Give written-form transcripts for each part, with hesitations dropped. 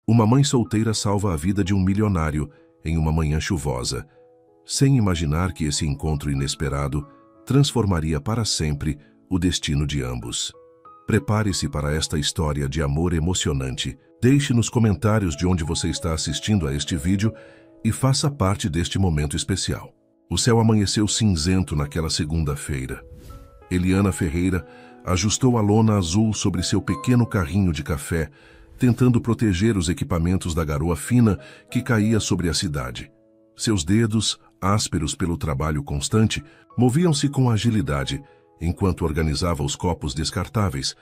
Uma mãe solteira salva a vida de um milionário em uma manhã chuvosa, sem imaginar que esse encontro inesperado transformaria para sempre o destino de ambos. Prepare-se para esta história de amor emocionante. Deixe nos comentários de onde você está assistindo a este vídeo e faça parte deste momento especial. O céu amanheceu cinzento naquela segunda-feira. Eliana Ferreira ajustou a lona azul sobre seu pequeno carrinho de café, tentando proteger os equipamentos da garoa fina que caía sobre a cidade. Seus dedos, ásperos pelo trabalho constante, moviam-se com agilidade, enquanto organizava os copos descartáveis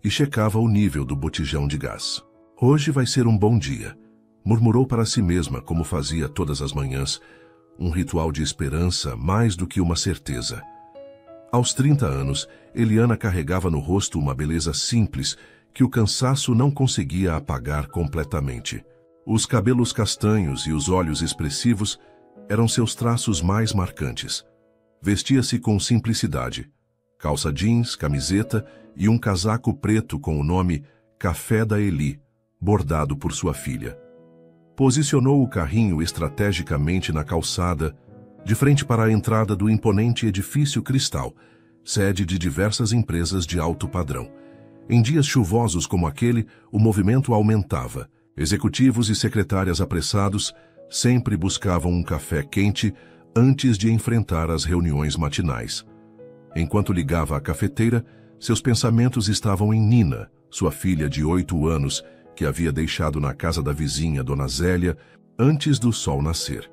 e checava o nível do botijão de gás. Hoje vai ser um bom dia, murmurou para si mesma como fazia todas as manhãs, um ritual de esperança mais do que uma certeza. Aos 30 anos, Eliana carregava no rosto uma beleza simples que o cansaço não conseguia apagar completamente. Os cabelos castanhos e os olhos expressivos eram seus traços mais marcantes. Vestia-se com simplicidade. Calça jeans, camiseta e um casaco preto com o nome Café da Eli, bordado por sua filha. Posicionou o carrinho estrategicamente na calçada, de frente para a entrada do imponente edifício Cristal, sede de diversas empresas de alto padrão. Em dias chuvosos como aquele, o movimento aumentava. Executivos e secretárias apressados sempre buscavam um café quente antes de enfrentar as reuniões matinais. Enquanto ligava a cafeteira, seus pensamentos estavam em Nina, sua filha de 8 anos, que havia deixado na casa da vizinha, Dona Zélia, antes do sol nascer.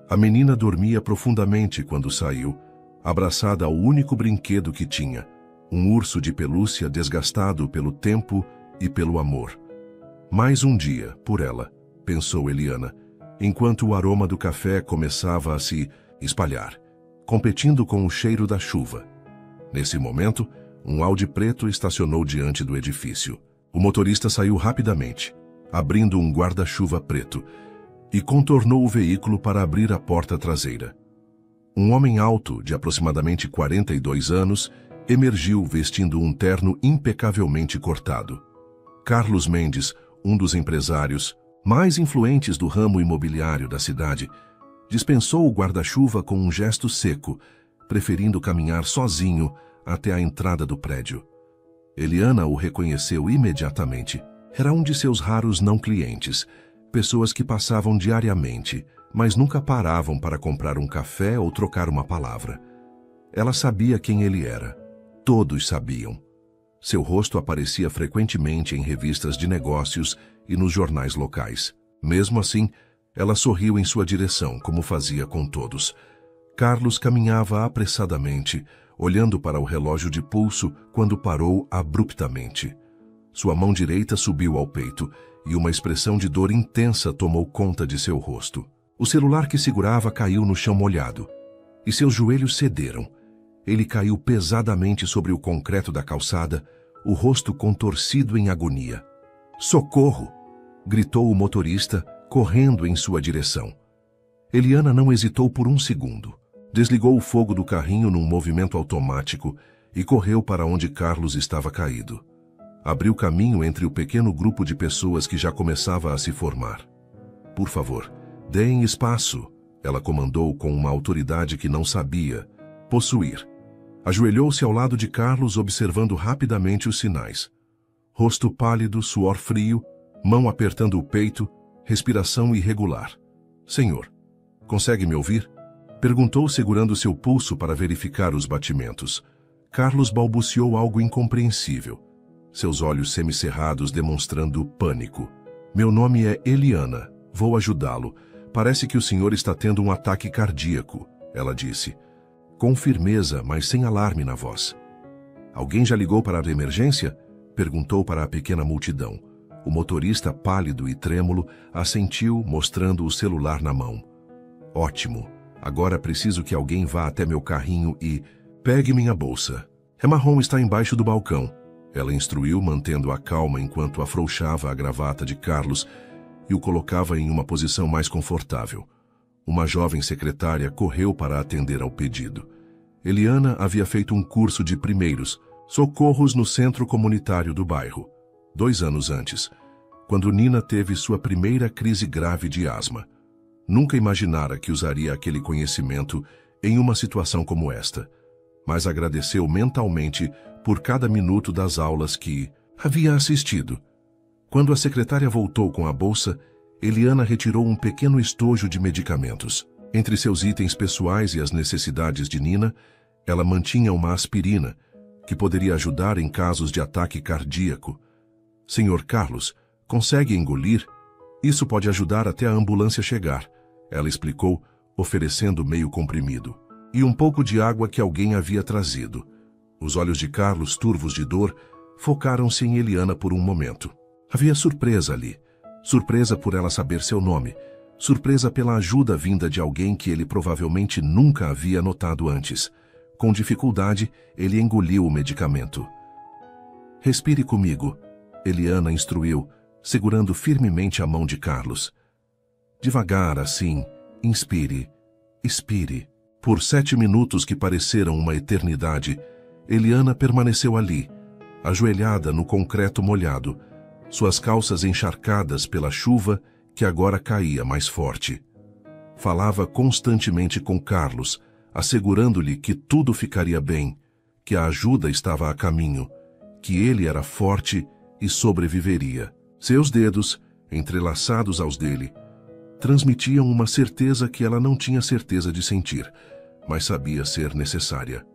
A menina dormia profundamente quando saiu, abraçada ao único brinquedo que tinha, um urso de pelúcia desgastado pelo tempo e pelo amor. Mais um dia, por ela, pensou Eliana, enquanto o aroma do café começava a se espalhar, competindo com o cheiro da chuva. Nesse momento, um Audi preto estacionou diante do edifício. O motorista saiu rapidamente, abrindo um guarda-chuva preto, e contornou o veículo para abrir a porta traseira. Um homem alto, de aproximadamente 42 anos, emergiu vestindo um terno impecavelmente cortado. Carlos Mendes, um dos empresários mais influentes do ramo imobiliário da cidade, dispensou o guarda-chuva com um gesto seco, preferindo caminhar sozinho até a entrada do prédio. Eliana o reconheceu imediatamente. Era um de seus raros não-clientes, pessoas que passavam diariamente, mas nunca paravam para comprar um café ou trocar uma palavra. Ela sabia quem ele era. Todos sabiam. Seu rosto aparecia frequentemente em revistas de negócios e nos jornais locais. Mesmo assim, ela sorriu em sua direção, como fazia com todos. Carlos caminhava apressadamente, olhando para o relógio de pulso quando parou abruptamente. Sua mão direita subiu ao peito e uma expressão de dor intensa tomou conta de seu rosto. O celular que segurava caiu no chão molhado e seus joelhos cederam. Ele caiu pesadamente sobre o concreto da calçada, o rosto contorcido em agonia. "Socorro!" gritou o motorista, correndo em sua direção. Eliana não hesitou por um segundo. Desligou o fogo do carrinho num movimento automático e correu para onde Carlos estava caído. Abriu caminho entre o pequeno grupo de pessoas que já começava a se formar. "Por favor, deem espaço", ela comandou com uma autoridade que não sabia possuir. Ajoelhou-se ao lado de Carlos, observando rapidamente os sinais. Rosto pálido, suor frio, mão apertando o peito, respiração irregular. "Senhor, consegue me ouvir?" Perguntou, segurando seu pulso para verificar os batimentos. Carlos balbuciou algo incompreensível, seus olhos semicerrados demonstrando pânico. "Meu nome é Eliana. Vou ajudá-lo. Parece que o senhor está tendo um ataque cardíaco", ela disse, com firmeza, mas sem alarme na voz. "Alguém já ligou para a emergência?" perguntou para a pequena multidão. O motorista, pálido e trêmulo, assentiu, mostrando o celular na mão. "Ótimo. Agora preciso que alguém vá até meu carrinho e pegue minha bolsa. É marrom, está embaixo do balcão", ela instruiu, mantendo a calma enquanto afrouxava a gravata de Carlos e o colocava em uma posição mais confortável. Uma jovem secretária correu para atender ao pedido. Eliana havia feito um curso de primeiros socorros no centro comunitário do bairro, 2 anos antes, quando Nina teve sua primeira crise grave de asma. Nunca imaginara que usaria aquele conhecimento em uma situação como esta, mas agradeceu mentalmente por cada minuto das aulas que havia assistido. Quando a secretária voltou com a bolsa, Eliana retirou um pequeno estojo de medicamentos. Entre seus itens pessoais e as necessidades de Nina, ela mantinha uma aspirina, que poderia ajudar em casos de ataque cardíaco. Senhor Carlos, consegue engolir? Isso pode ajudar até a ambulância chegar, ela explicou, oferecendo meio comprimido. E um pouco de água que alguém havia trazido. Os olhos de Carlos, turvos de dor, focaram-se em Eliana por um momento. Havia surpresa ali. Surpresa por ela saber seu nome. Surpresa pela ajuda vinda de alguém que ele provavelmente nunca havia notado antes. Com dificuldade, ele engoliu o medicamento. Respire comigo, Eliana instruiu, segurando firmemente a mão de Carlos. Devagar, assim, inspire, expire. Por 7 minutos que pareceram uma eternidade, Eliana permaneceu ali, ajoelhada no concreto molhado, suas calças encharcadas pela chuva que agora caía mais forte. Falava constantemente com Carlos, assegurando-lhe que tudo ficaria bem, que a ajuda estava a caminho, que ele era forte e sobreviveria. Seus dedos, entrelaçados aos dele, transmitiam uma certeza que ela não tinha certeza de sentir, mas sabia ser necessária.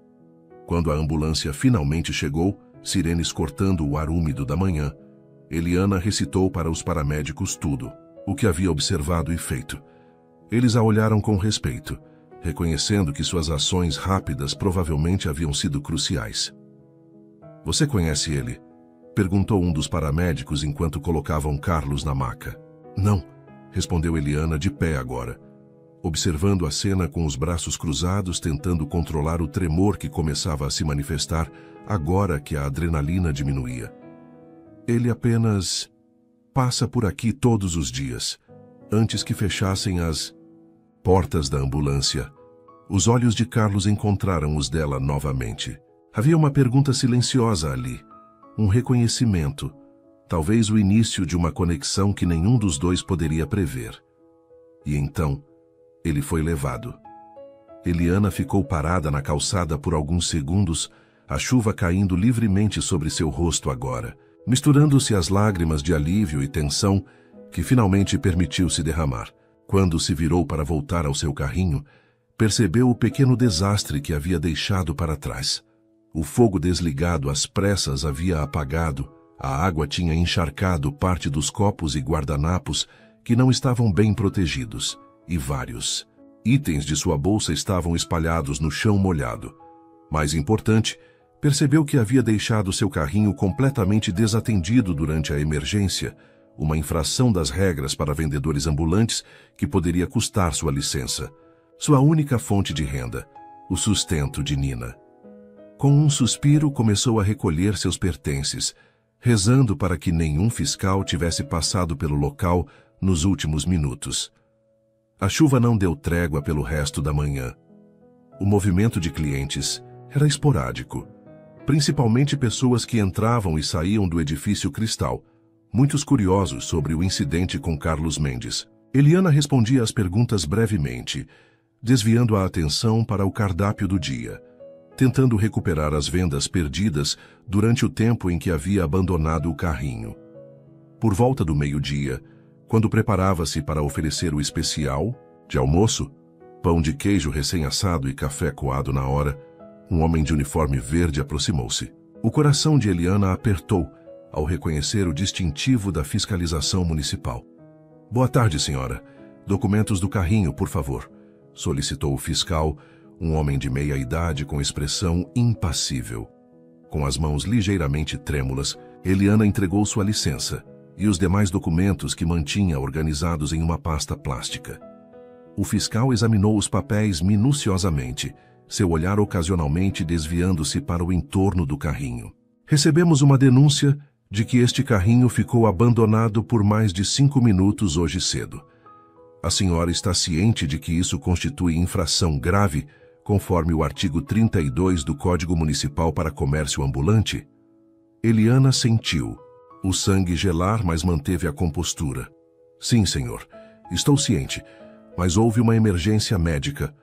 Quando a ambulância finalmente chegou, sirenes cortando o ar úmido da manhã, Eliana recitou para os paramédicos tudo, o que havia observado e feito. Eles a olharam com respeito, reconhecendo que suas ações rápidas provavelmente haviam sido cruciais. "Você conhece ele?" perguntou um dos paramédicos enquanto colocavam Carlos na maca. "Não", respondeu Eliana de pé agora, observando a cena com os braços cruzados, tentando controlar o tremor que começava a se manifestar agora que a adrenalina diminuía. "Ele apenas passa por aqui todos os dias, antes que fechassem as portas da ambulância." Os olhos de Carlos encontraram os dela novamente. Havia uma pergunta silenciosa ali, um reconhecimento, talvez o início de uma conexão que nenhum dos dois poderia prever. E então, ele foi levado. Eliana ficou parada na calçada por alguns segundos, a chuva caindo livremente sobre seu rosto agora, misturando-se às lágrimas de alívio e tensão que finalmente permitiu se derramar. Quando se virou para voltar ao seu carrinho, percebeu o pequeno desastre que havia deixado para trás. O fogo desligado às pressas havia apagado, a água tinha encharcado parte dos copos e guardanapos que não estavam bem protegidos, e vários itens de sua bolsa estavam espalhados no chão molhado. Mais importante, percebeu que havia deixado seu carrinho completamente desatendido durante a emergência, uma infração das regras para vendedores ambulantes que poderia custar sua licença, sua única fonte de renda, o sustento de Nina. Com um suspiro, começou a recolher seus pertences, rezando para que nenhum fiscal tivesse passado pelo local nos últimos minutos. A chuva não deu trégua pelo resto da manhã. O movimento de clientes era esporádico, principalmente pessoas que entravam e saíam do edifício Cristal, muitos curiosos sobre o incidente com Carlos Mendes. Eliana respondia às perguntas brevemente, desviando a atenção para o cardápio do dia, tentando recuperar as vendas perdidas durante o tempo em que havia abandonado o carrinho. Por volta do meio-dia, quando preparava-se para oferecer o especial de almoço, pão de queijo recém-assado e café coado na hora, um homem de uniforme verde aproximou-se. O coração de Eliana apertou ao reconhecer o distintivo da fiscalização municipal. "Boa tarde, senhora. Documentos do carrinho, por favor", solicitou o fiscal, um homem de meia idade com expressão impassível. Com as mãos ligeiramente trêmulas, Eliana entregou sua licença e os demais documentos que mantinha organizados em uma pasta plástica. O fiscal examinou os papéis minuciosamente, seu olhar ocasionalmente desviando-se para o entorno do carrinho. "Recebemos uma denúncia de que este carrinho ficou abandonado por mais de 5 minutos hoje cedo. A senhora está ciente de que isso constitui infração grave, conforme o artigo 32 do Código Municipal para Comércio Ambulante?" Eliana sentiu, o sangue gelar, mas manteve a compostura. Sim, senhor. Estou ciente. Mas houve uma emergência médica.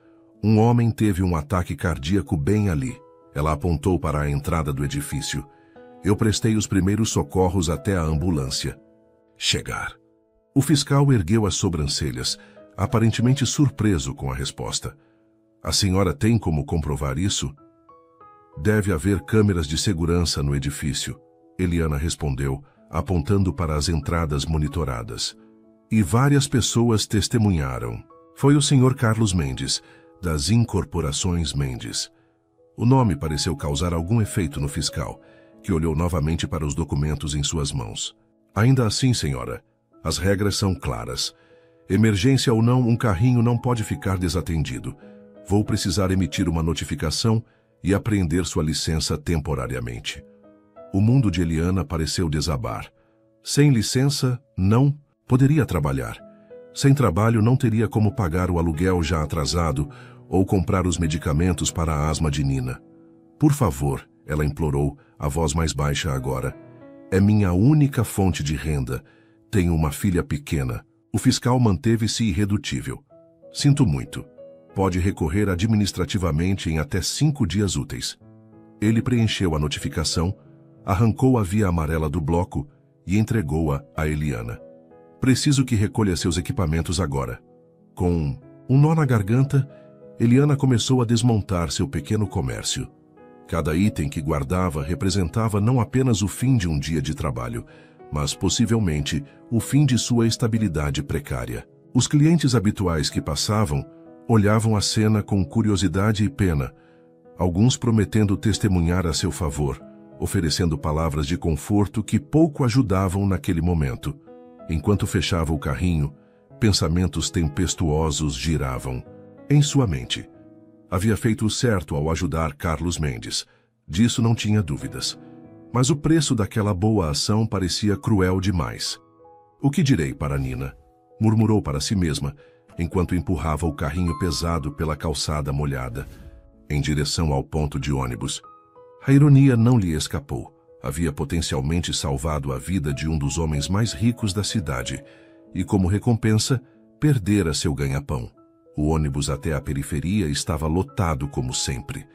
Um homem teve um ataque cardíaco bem ali. Ela apontou para a entrada do edifício. Eu prestei os primeiros socorros até a ambulância chegar. O fiscal ergueu as sobrancelhas, aparentemente surpreso com a resposta. A senhora tem como comprovar isso? Deve haver câmeras de segurança no edifício, Eliana respondeu, apontando para as entradas monitoradas. E várias pessoas testemunharam. Foi o Sr. Carlos Mendes, das Incorporações Mendes. O nome pareceu causar algum efeito no fiscal, que olhou novamente para os documentos em suas mãos. Ainda assim, senhora, as regras são claras. Emergência ou não, um carrinho não pode ficar desatendido. Vou precisar emitir uma notificação e apreender sua licença temporariamente. O mundo de Eliana pareceu desabar. Sem licença, não poderia trabalhar. Sem trabalho, não teria como pagar o aluguel já atrasado ou comprar os medicamentos para a asma de Nina. Por favor, ela implorou, a voz mais baixa agora. É minha única fonte de renda. Tenho uma filha pequena. O fiscal manteve-se irredutível. Sinto muito. Pode recorrer administrativamente em até 5 dias úteis. Ele preencheu a notificação, arrancou a via amarela do bloco e entregou-a a Eliana. Preciso que recolha seus equipamentos agora. Com um nó na garganta, Eliana começou a desmontar seu pequeno comércio. Cada item que guardava representava não apenas o fim de um dia de trabalho, mas possivelmente o fim de sua estabilidade precária. Os clientes habituais que passavam olhavam a cena com curiosidade e pena, alguns prometendo testemunhar a seu favor, oferecendo palavras de conforto que pouco ajudavam naquele momento. Enquanto fechava o carrinho, pensamentos tempestuosos giravam em sua mente. Havia feito o certo ao ajudar Carlos Mendes. Disso não tinha dúvidas. Mas o preço daquela boa ação parecia cruel demais. O que direi para Nina? Murmurou para si mesma, enquanto empurrava o carrinho pesado pela calçada molhada, em direção ao ponto de ônibus. A ironia não lhe escapou. Havia potencialmente salvado a vida de um dos homens mais ricos da cidade e, como recompensa, perdera seu ganha-pão. O ônibus até a periferia estava lotado como sempre.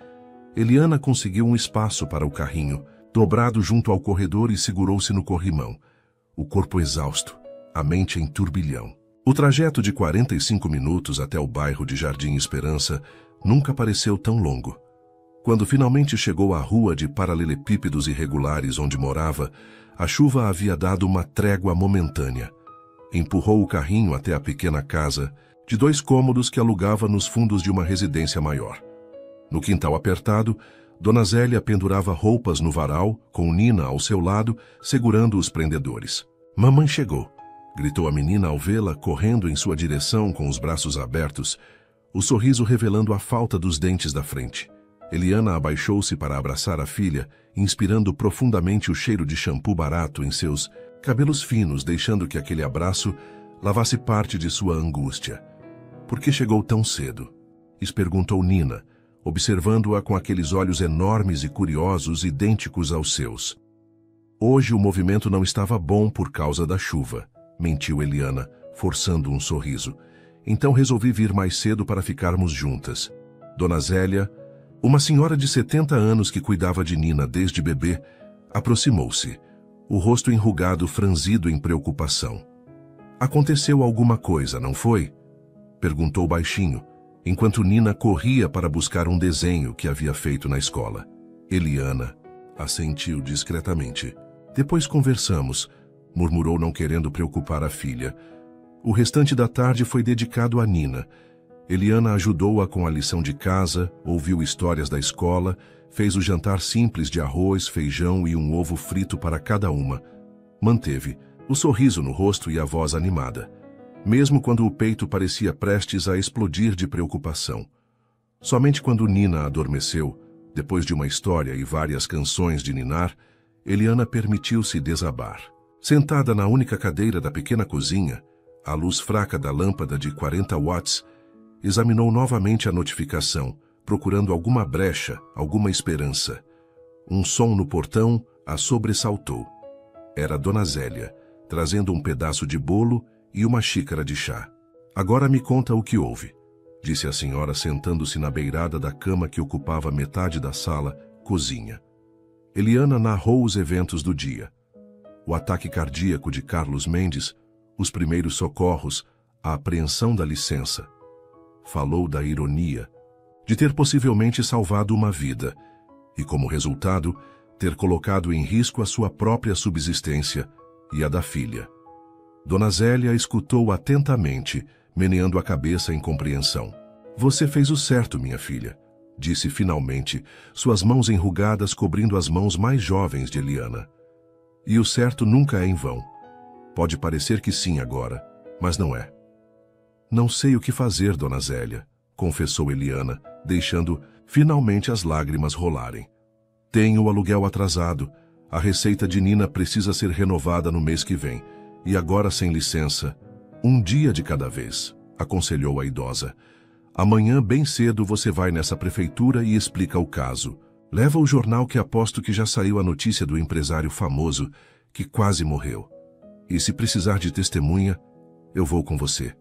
Eliana conseguiu um espaço para o carrinho, dobrado junto ao corredor, e segurou-se no corrimão, o corpo exausto, a mente em turbilhão. O trajeto de 45 minutos até o bairro de Jardim Esperança nunca pareceu tão longo. Quando finalmente chegou à rua de paralelepípedos irregulares onde morava, a chuva havia dado uma trégua momentânea. Empurrou o carrinho até a pequena casa, de 2 cômodos que alugava nos fundos de uma residência maior. No quintal apertado, Dona Zélia pendurava roupas no varal, com Nina ao seu lado, segurando os prendedores. Mamãe chegou, gritou a menina ao vê-la correndo em sua direção com os braços abertos, o sorriso revelando a falta dos dentes da frente. Eliana abaixou-se para abraçar a filha, inspirando profundamente o cheiro de shampoo barato em seus cabelos finos, deixando que aquele abraço lavasse parte de sua angústia. Por que chegou tão cedo? Perguntou Nina, observando-a com aqueles olhos enormes e curiosos idênticos aos seus. Hoje o movimento não estava bom por causa da chuva, mentiu Eliana, forçando um sorriso. Então resolvi vir mais cedo para ficarmos juntas. Dona Zélia, uma senhora de 70 anos que cuidava de Nina desde bebê, aproximou-se, o rosto enrugado franzido em preocupação. Aconteceu alguma coisa, não foi? Perguntou baixinho, enquanto Nina corria para buscar um desenho que havia feito na escola. Eliana assentiu discretamente. Depois conversamos, murmurou, não querendo preocupar a filha. O restante da tarde foi dedicado a Nina. Eliana ajudou-a com a lição de casa, ouviu histórias da escola, fez o jantar simples de arroz, feijão e um ovo frito para cada uma. Manteve o sorriso no rosto e a voz animada, mesmo quando o peito parecia prestes a explodir de preocupação. Somente quando Nina adormeceu, depois de uma história e várias canções de ninar, Eliana permitiu-se desabar. Sentada na única cadeira da pequena cozinha, à luz fraca da lâmpada de 40 watts, examinou novamente a notificação, procurando alguma brecha, alguma esperança. Um som no portão a sobressaltou. Era Dona Zélia, trazendo um pedaço de bolo e uma xícara de chá. Agora me conta o que houve, disse a senhora sentando-se na beirada da cama que ocupava metade da sala, cozinha. Eliana narrou os eventos do dia. O ataque cardíaco de Carlos Mendes, os primeiros socorros, a apreensão da licença. Falou da ironia, de ter possivelmente salvado uma vida e, como resultado, ter colocado em risco a sua própria subsistência e a da filha. Dona Zélia escutou atentamente, meneando a cabeça em compreensão. Você fez o certo, minha filha, disse finalmente, suas mãos enrugadas cobrindo as mãos mais jovens de Eliana. E o certo nunca é em vão. Pode parecer que sim agora, mas não é. Não sei o que fazer, Dona Zélia, confessou Eliana, deixando finalmente as lágrimas rolarem. Tenho o aluguel atrasado, a receita de Nina precisa ser renovada no mês que vem, e agora sem licença, um dia de cada vez, aconselhou a idosa. Amanhã bem cedo você vai nessa prefeitura e explica o caso. Leva o jornal que aposto que já saiu a notícia do empresário famoso que quase morreu. E se precisar de testemunha, eu vou com você.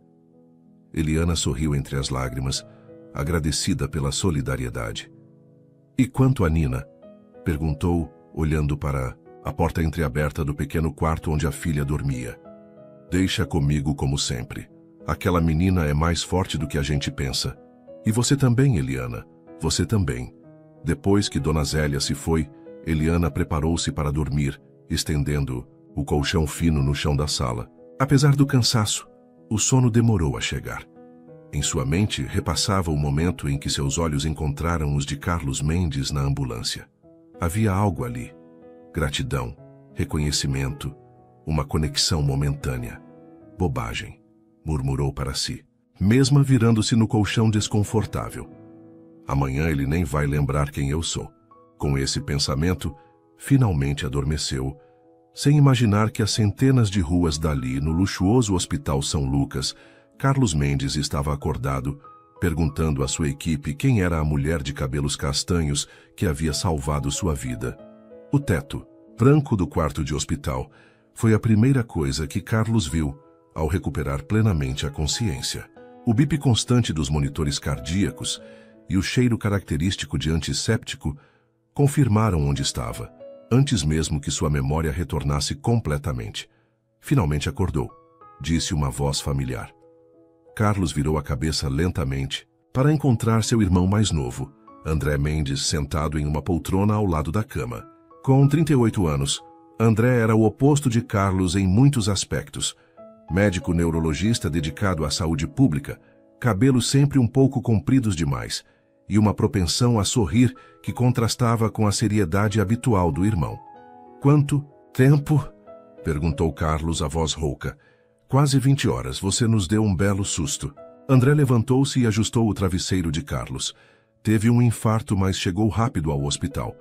Eliana sorriu entre as lágrimas, agradecida pela solidariedade. E quanto a Nina? Perguntou, olhando para a porta entreaberta do pequeno quarto onde a filha dormia. Deixa comigo como sempre. Aquela menina é mais forte do que a gente pensa. E você também, Eliana. Você também. Depois que Dona Zélia se foi, Eliana preparou-se para dormir, estendendo o colchão fino no chão da sala. Apesar do cansaço, o sono demorou a chegar. Em sua mente, repassava o momento em que seus olhos encontraram os de Carlos Mendes na ambulância. Havia algo ali. Gratidão, reconhecimento, uma conexão momentânea. Bobagem, murmurou para si, mesmo virando-se no colchão desconfortável. Amanhã ele nem vai lembrar quem eu sou. Com esse pensamento, finalmente adormeceu, sem imaginar que a centenas de ruas dali, no luxuoso Hospital São Lucas, Carlos Mendes estava acordado, perguntando à sua equipe quem era a mulher de cabelos castanhos que havia salvado sua vida. O teto, branco do quarto de hospital, foi a primeira coisa que Carlos viu ao recuperar plenamente a consciência. O bip constante dos monitores cardíacos e o cheiro característico de antisséptico confirmaram onde estava, antes mesmo que sua memória retornasse completamente. Finalmente acordou, disse uma voz familiar. Carlos virou a cabeça lentamente para encontrar seu irmão mais novo, André Mendes, sentado em uma poltrona ao lado da cama. Com 38 anos, André era o oposto de Carlos em muitos aspectos. Médico neurologista dedicado à saúde pública, cabelos sempre um pouco compridos demais, e uma propensão a sorrir que contrastava com a seriedade habitual do irmão. Quanto tempo? Perguntou Carlos, a voz rouca. Quase 20 horas, você nos deu um belo susto. André levantou-se e ajustou o travesseiro de Carlos. Teve um infarto, mas chegou rápido ao hospital.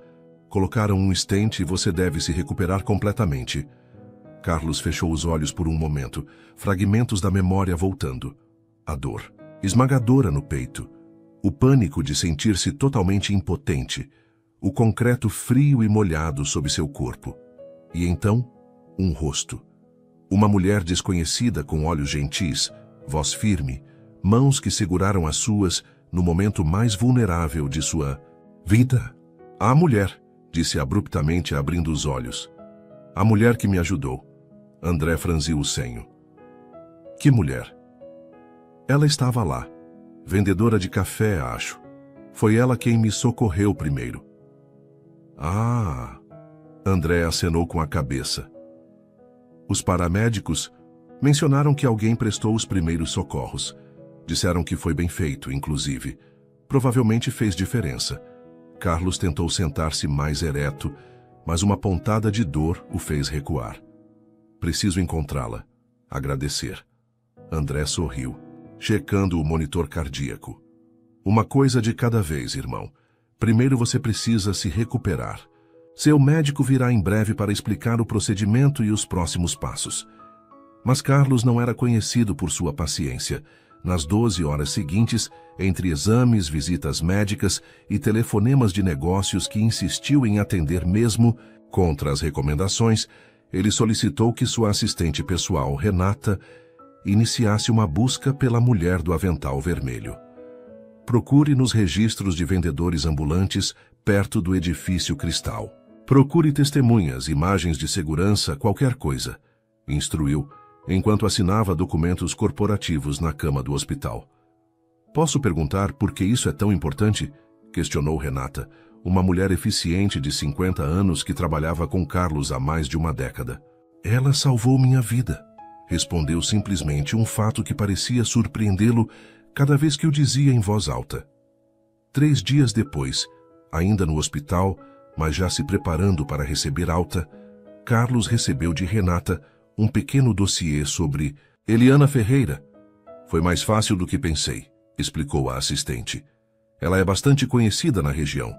Colocaram um stent e você deve se recuperar completamente. Carlos fechou os olhos por um momento, fragmentos da memória voltando. A dor, esmagadora no peito. O pânico de sentir-se totalmente impotente. O concreto frio e molhado sob seu corpo. E então, um rosto. Uma mulher desconhecida com olhos gentis, voz firme, mãos que seguraram as suas no momento mais vulnerável de sua vida. A mulher, disse abruptamente abrindo os olhos. A mulher que me ajudou. André franziu o senho. Que mulher? Ela estava lá. Vendedora de café, acho. Foi ela quem me socorreu primeiro. Ah! André acenou com a cabeça. Os paramédicos mencionaram que alguém prestou os primeiros socorros. Disseram que foi bem feito, inclusive. Provavelmente fez diferença. Carlos tentou sentar-se mais ereto, mas uma pontada de dor o fez recuar. Preciso encontrá-la. Agradecer. André sorriu, checando o monitor cardíaco. Uma coisa de cada vez, irmão. Primeiro você precisa se recuperar. Seu médico virá em breve para explicar o procedimento e os próximos passos. Mas Carlos não era conhecido por sua paciência. Nas 12 horas seguintes, entre exames, visitas médicas e telefonemas de negócios que insistiu em atender mesmo contra as recomendações, Ele solicitou que sua assistente pessoal, Renata, iniciasse uma busca pela mulher do avental vermelho. Procure nos registros de vendedores ambulantes perto do edifício Cristal. Procure testemunhas, imagens de segurança, qualquer coisa, instruiu, enquanto assinava documentos corporativos na cama do hospital. Posso perguntar por que isso é tão importante? Questionou Renata, uma mulher eficiente de 50 anos que trabalhava com Carlos há mais de uma década. Ela salvou minha vida, respondeu simplesmente, um fato que parecia surpreendê-lo cada vez que o dizia em voz alta. 3 dias depois, ainda no hospital, mas já se preparando para receber alta, Carlos recebeu de Renata um pequeno dossiê sobre Eliana Ferreira. Foi mais fácil do que pensei, explicou a assistente. Ela é bastante conhecida na região.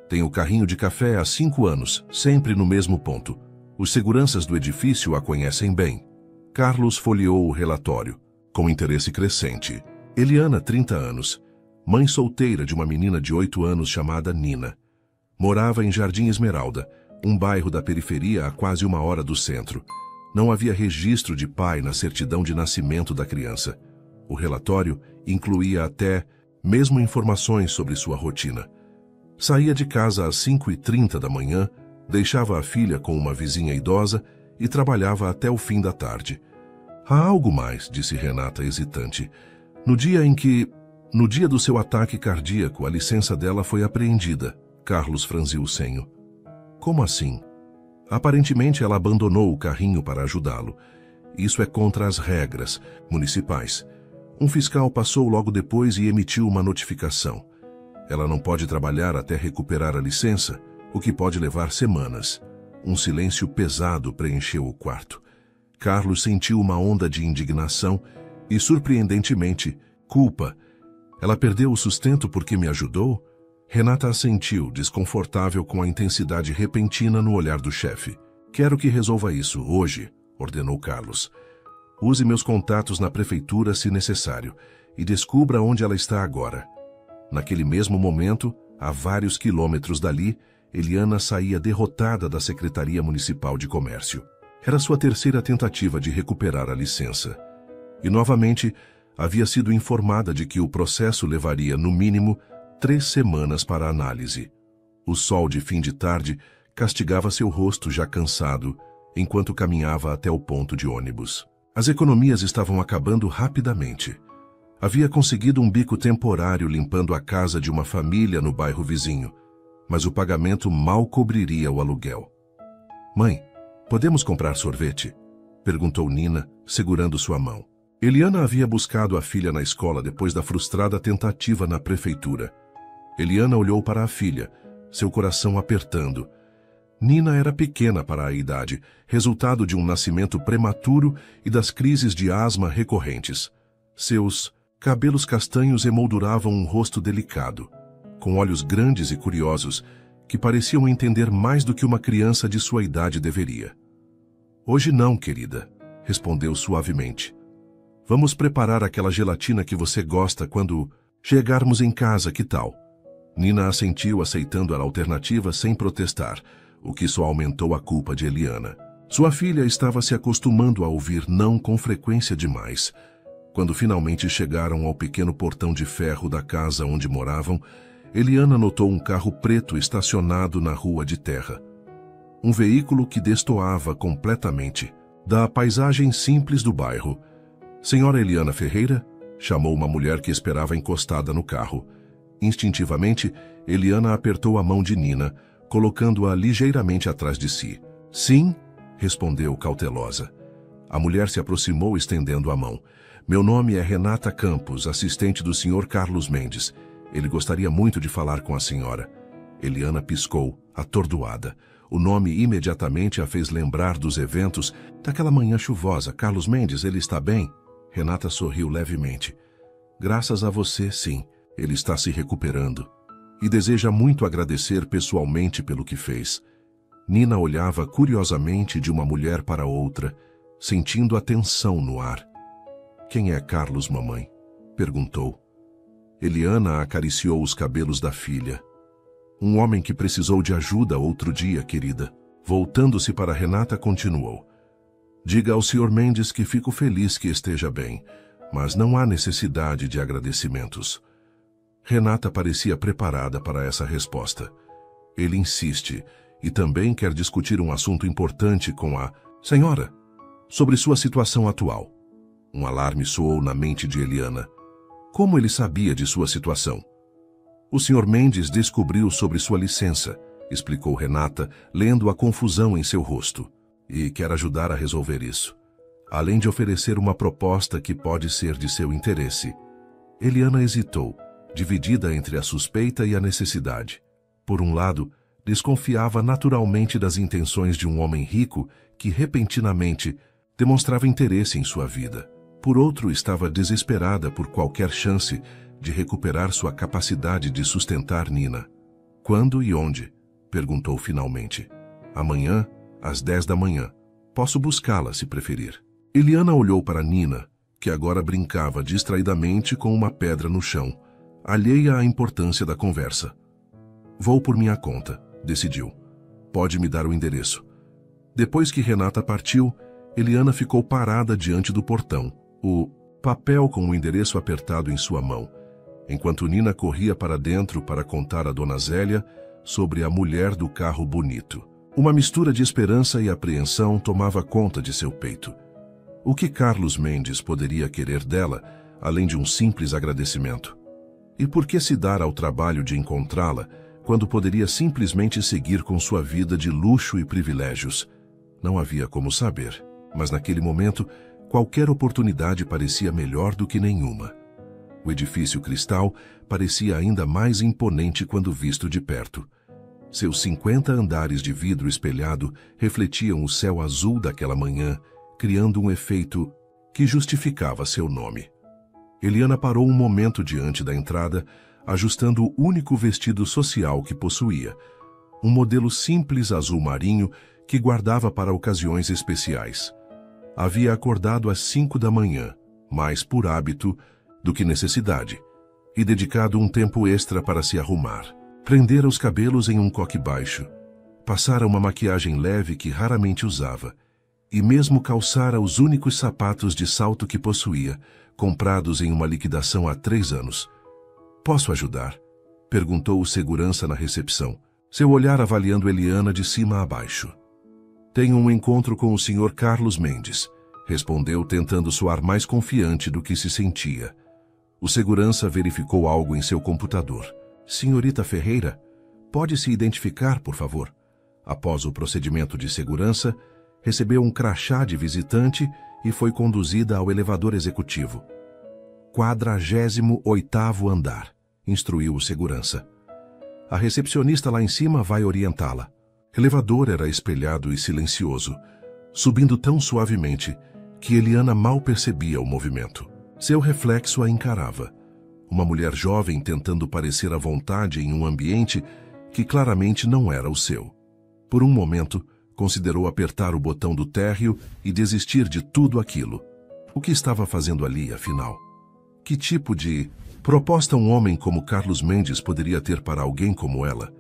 Tem o carrinho de café há 5 anos, sempre no mesmo ponto. Os seguranças do edifício a conhecem bem. Carlos folheou o relatório, com interesse crescente. Eliana, 30 anos, mãe solteira de uma menina de 8 anos chamada Nina. Morava em Jardim Esmeralda, um bairro da periferia a quase 1 hora do centro. Não havia registro de pai na certidão de nascimento da criança. O relatório incluía até mesmo informações sobre sua rotina. Saía de casa às 5h30 da manhã, deixava a filha com uma vizinha idosa e trabalhava até o fim da tarde. Há algo mais, disse Renata hesitante. No dia do seu ataque cardíaco, a licença dela foi apreendida. Carlos franziu o senho. Como assim? Aparentemente ela abandonou o carrinho para ajudá-lo. Isso é contra as regras municipais. Um fiscal passou logo depois e emitiu uma notificação. Ela não pode trabalhar até recuperar a licença, o que pode levar semanas. Um silêncio pesado preencheu o quarto. Carlos sentiu uma onda de indignação e, surpreendentemente, culpa. Ela perdeu o sustento porque me ajudou? Renata assentiu, desconfortável com a intensidade repentina no olhar do chefe. Quero que resolva isso hoje, ordenou Carlos. Use meus contatos na prefeitura se necessário e descubra onde ela está agora. Naquele mesmo momento, a vários quilômetros dali, Eliana saía derrotada da Secretaria Municipal de Comércio. Era sua 3ª tentativa de recuperar a licença. E, novamente, havia sido informada de que o processo levaria, no mínimo, 3 semanas para a análise. O sol de fim de tarde castigava seu rosto já cansado, enquanto caminhava até o ponto de ônibus. As economias estavam acabando rapidamente. Havia conseguido um bico temporário limpando a casa de uma família no bairro vizinho, mas o pagamento mal cobriria o aluguel. Mãe, podemos comprar sorvete? Perguntou Nina, segurando sua mão. Eliana havia buscado a filha na escola depois da frustrada tentativa na prefeitura. Eliana olhou para a filha, seu coração apertando. Nina era pequena para a idade, resultado de um nascimento prematuro e das crises de asma recorrentes. Seus cabelos castanhos emolduravam um rosto delicado, com olhos grandes e curiosos, que pareciam entender mais do que uma criança de sua idade deveria. Hoje não, querida, respondeu suavemente. Vamos preparar aquela gelatina que você gosta quando chegarmos em casa, que tal? Nina assentiu, aceitando a alternativa sem protestar, o que só aumentou a culpa de Eliana. Sua filha estava se acostumando a ouvir não com frequência demais. Quando finalmente chegaram ao pequeno portão de ferro da casa onde moravam, Eliana notou um carro preto estacionado na rua de terra. Um veículo que destoava completamente da paisagem simples do bairro. Senhora Eliana Ferreira? Chamou uma mulher que esperava encostada no carro. Instintivamente, Eliana apertou a mão de Nina, colocando-a ligeiramente atrás de si. Sim, respondeu cautelosa. A mulher se aproximou estendendo a mão. Meu nome é Renata Campos, assistente do Sr. Carlos Mendes. Ele gostaria muito de falar com a senhora. Eliana piscou, atordoada. O nome imediatamente a fez lembrar dos eventos daquela manhã chuvosa. Carlos Mendes, ele está bem? Renata sorriu levemente. Graças a você, sim. Ele está se recuperando. E deseja muito agradecer pessoalmente pelo que fez. Nina olhava curiosamente de uma mulher para outra, sentindo a tensão no ar. Quem é Carlos, mamãe? Perguntou. Eliana acariciou os cabelos da filha. Um homem que precisou de ajuda outro dia, querida. Voltando-se para Renata, continuou. Diga ao Sr. Mendes que fico feliz que esteja bem, mas não há necessidade de agradecimentos. Renata parecia preparada para essa resposta. Ele insiste e também quer discutir um assunto importante com a senhora sobre sua situação atual. Um alarme soou na mente de Eliana. Como ele sabia de sua situação? O Sr. Mendes descobriu sobre sua licença, explicou Renata, lendo a confusão em seu rosto, e quer ajudar a resolver isso, além de oferecer uma proposta que pode ser de seu interesse. Eliana hesitou, dividida entre a suspeita e a necessidade. Por um lado, desconfiava naturalmente das intenções de um homem rico que, repentinamente, demonstrava interesse em sua vida. Por outro, estava desesperada por qualquer chance de recuperar sua capacidade de sustentar Nina. Quando e onde? Perguntou finalmente. Amanhã, às 10 da manhã. Posso buscá-la, se preferir. Eliana olhou para Nina, que agora brincava distraidamente com uma pedra no chão, alheia à importância da conversa. Vou por minha conta, decidiu. Pode me dar o endereço. Depois que Renata partiu, Eliana ficou parada diante do portão, o papel com o endereço apertado em sua mão, enquanto Nina corria para dentro para contar a Dona Zélia sobre a mulher do carro bonito. Uma mistura de esperança e apreensão tomava conta de seu peito. O que Carlos Mendes poderia querer dela, além de um simples agradecimento? E por que se dar ao trabalho de encontrá-la, quando poderia simplesmente seguir com sua vida de luxo e privilégios? Não havia como saber, mas naquele momento, qualquer oportunidade parecia melhor do que nenhuma. O edifício Cristal parecia ainda mais imponente quando visto de perto. Seus 50 andares de vidro espelhado refletiam o céu azul daquela manhã, criando um efeito que justificava seu nome. Eliana parou um momento diante da entrada, ajustando o único vestido social que possuía, um modelo simples azul marinho que guardava para ocasiões especiais. Havia acordado às 5 da manhã, mais por hábito do que necessidade, e dedicado um tempo extra para se arrumar. Prendera os cabelos em um coque baixo, passara uma maquiagem leve que raramente usava, e mesmo calçara os únicos sapatos de salto que possuía, comprados em uma liquidação há 3 anos. Posso ajudar? Perguntou o segurança na recepção, seu olhar avaliando Eliana de cima a baixo. Tenho um encontro com o Sr. Carlos Mendes, respondeu tentando soar mais confiante do que se sentia. O segurança verificou algo em seu computador. Senhorita Ferreira, pode se identificar, por favor? Após o procedimento de segurança, recebeu um crachá de visitante e foi conduzida ao elevador executivo. 48º andar, instruiu o segurança. A recepcionista lá em cima vai orientá-la. O elevador era espelhado e silencioso, subindo tão suavemente que Eliana mal percebia o movimento. Seu reflexo a encarava. Uma mulher jovem tentando parecer à vontade em um ambiente que claramente não era o seu. Por um momento, considerou apertar o botão do térreo e desistir de tudo aquilo. O que estava fazendo ali, afinal? Que tipo de proposta um homem como Carlos Mendes poderia ter para alguém como ela?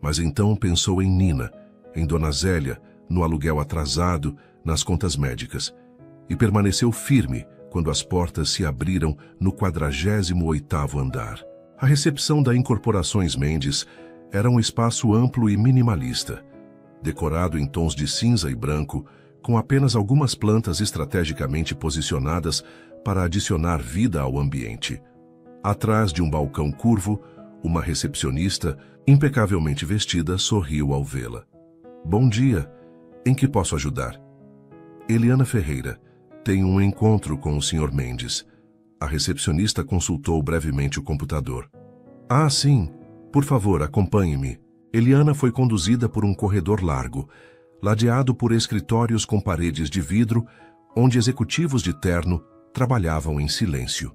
Mas então pensou em Nina, em Dona Zélia, no aluguel atrasado, nas contas médicas, e permaneceu firme quando as portas se abriram no 48º andar. A recepção da Incorporações Mendes era um espaço amplo e minimalista, decorado em tons de cinza e branco, com apenas algumas plantas estrategicamente posicionadas para adicionar vida ao ambiente. Atrás de um balcão curvo, uma recepcionista, impecavelmente vestida, sorriu ao vê-la. Bom dia. Em que posso ajudar? Eliana Ferreira. Tenho um encontro com o Sr. Mendes. A recepcionista consultou brevemente o computador. Ah, sim. Por favor, acompanhe-me. Eliana foi conduzida por um corredor largo, ladeado por escritórios com paredes de vidro, onde executivos de terno trabalhavam em silêncio.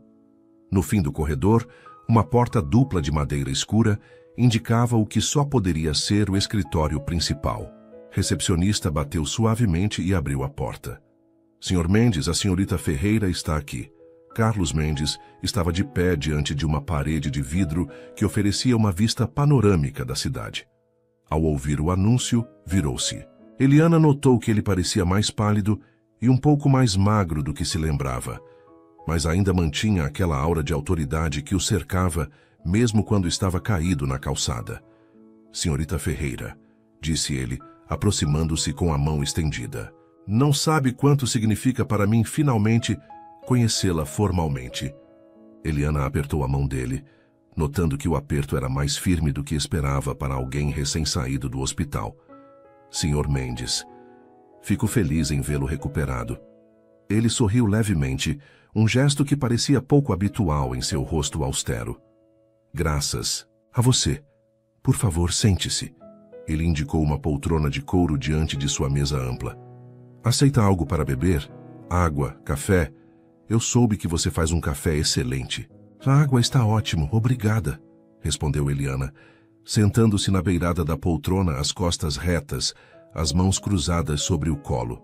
No fim do corredor, uma porta dupla de madeira escura indicava o que só poderia ser o escritório principal. Recepcionista bateu suavemente e abriu a porta. Sr. Mendes, a senhorita Ferreira está aqui. Carlos Mendes estava de pé diante de uma parede de vidro que oferecia uma vista panorâmica da cidade. Ao ouvir o anúncio, virou-se. Eliana notou que ele parecia mais pálido e um pouco mais magro do que se lembrava, mas ainda mantinha aquela aura de autoridade que o cercava mesmo quando estava caído na calçada. Senhorita Ferreira, disse ele, aproximando-se com a mão estendida. Não sabe quanto significa para mim finalmente conhecê-la formalmente. Eliana apertou a mão dele, notando que o aperto era mais firme do que esperava para alguém recém-saído do hospital. Senhor Mendes, fico feliz em vê-lo recuperado. Ele sorriu levemente, um gesto que parecia pouco habitual em seu rosto austero. Graças a você. Por favor, sente-se. Ele indicou uma poltrona de couro diante de sua mesa ampla. Aceita algo para beber? Água, café? Eu soube que você faz um café excelente. A água está ótimo, obrigada, respondeu Eliana, sentando-se na beirada da poltrona, as costas retas, as mãos cruzadas sobre o colo.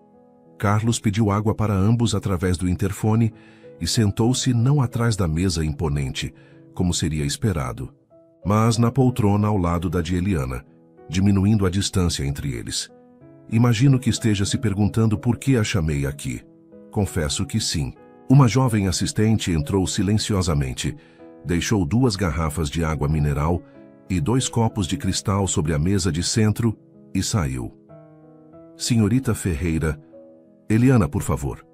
Carlos pediu água para ambos através do interfone e sentou-se não atrás da mesa imponente, como seria esperado, mas na poltrona ao lado da de Eliana, diminuindo a distância entre eles. Imagino que esteja se perguntando por que a chamei aqui. Confesso que sim. Uma jovem assistente entrou silenciosamente, deixou 2 garrafas de água mineral e 2 copos de cristal sobre a mesa de centro e saiu. Senhorita Ferreira... Eliana, por favor.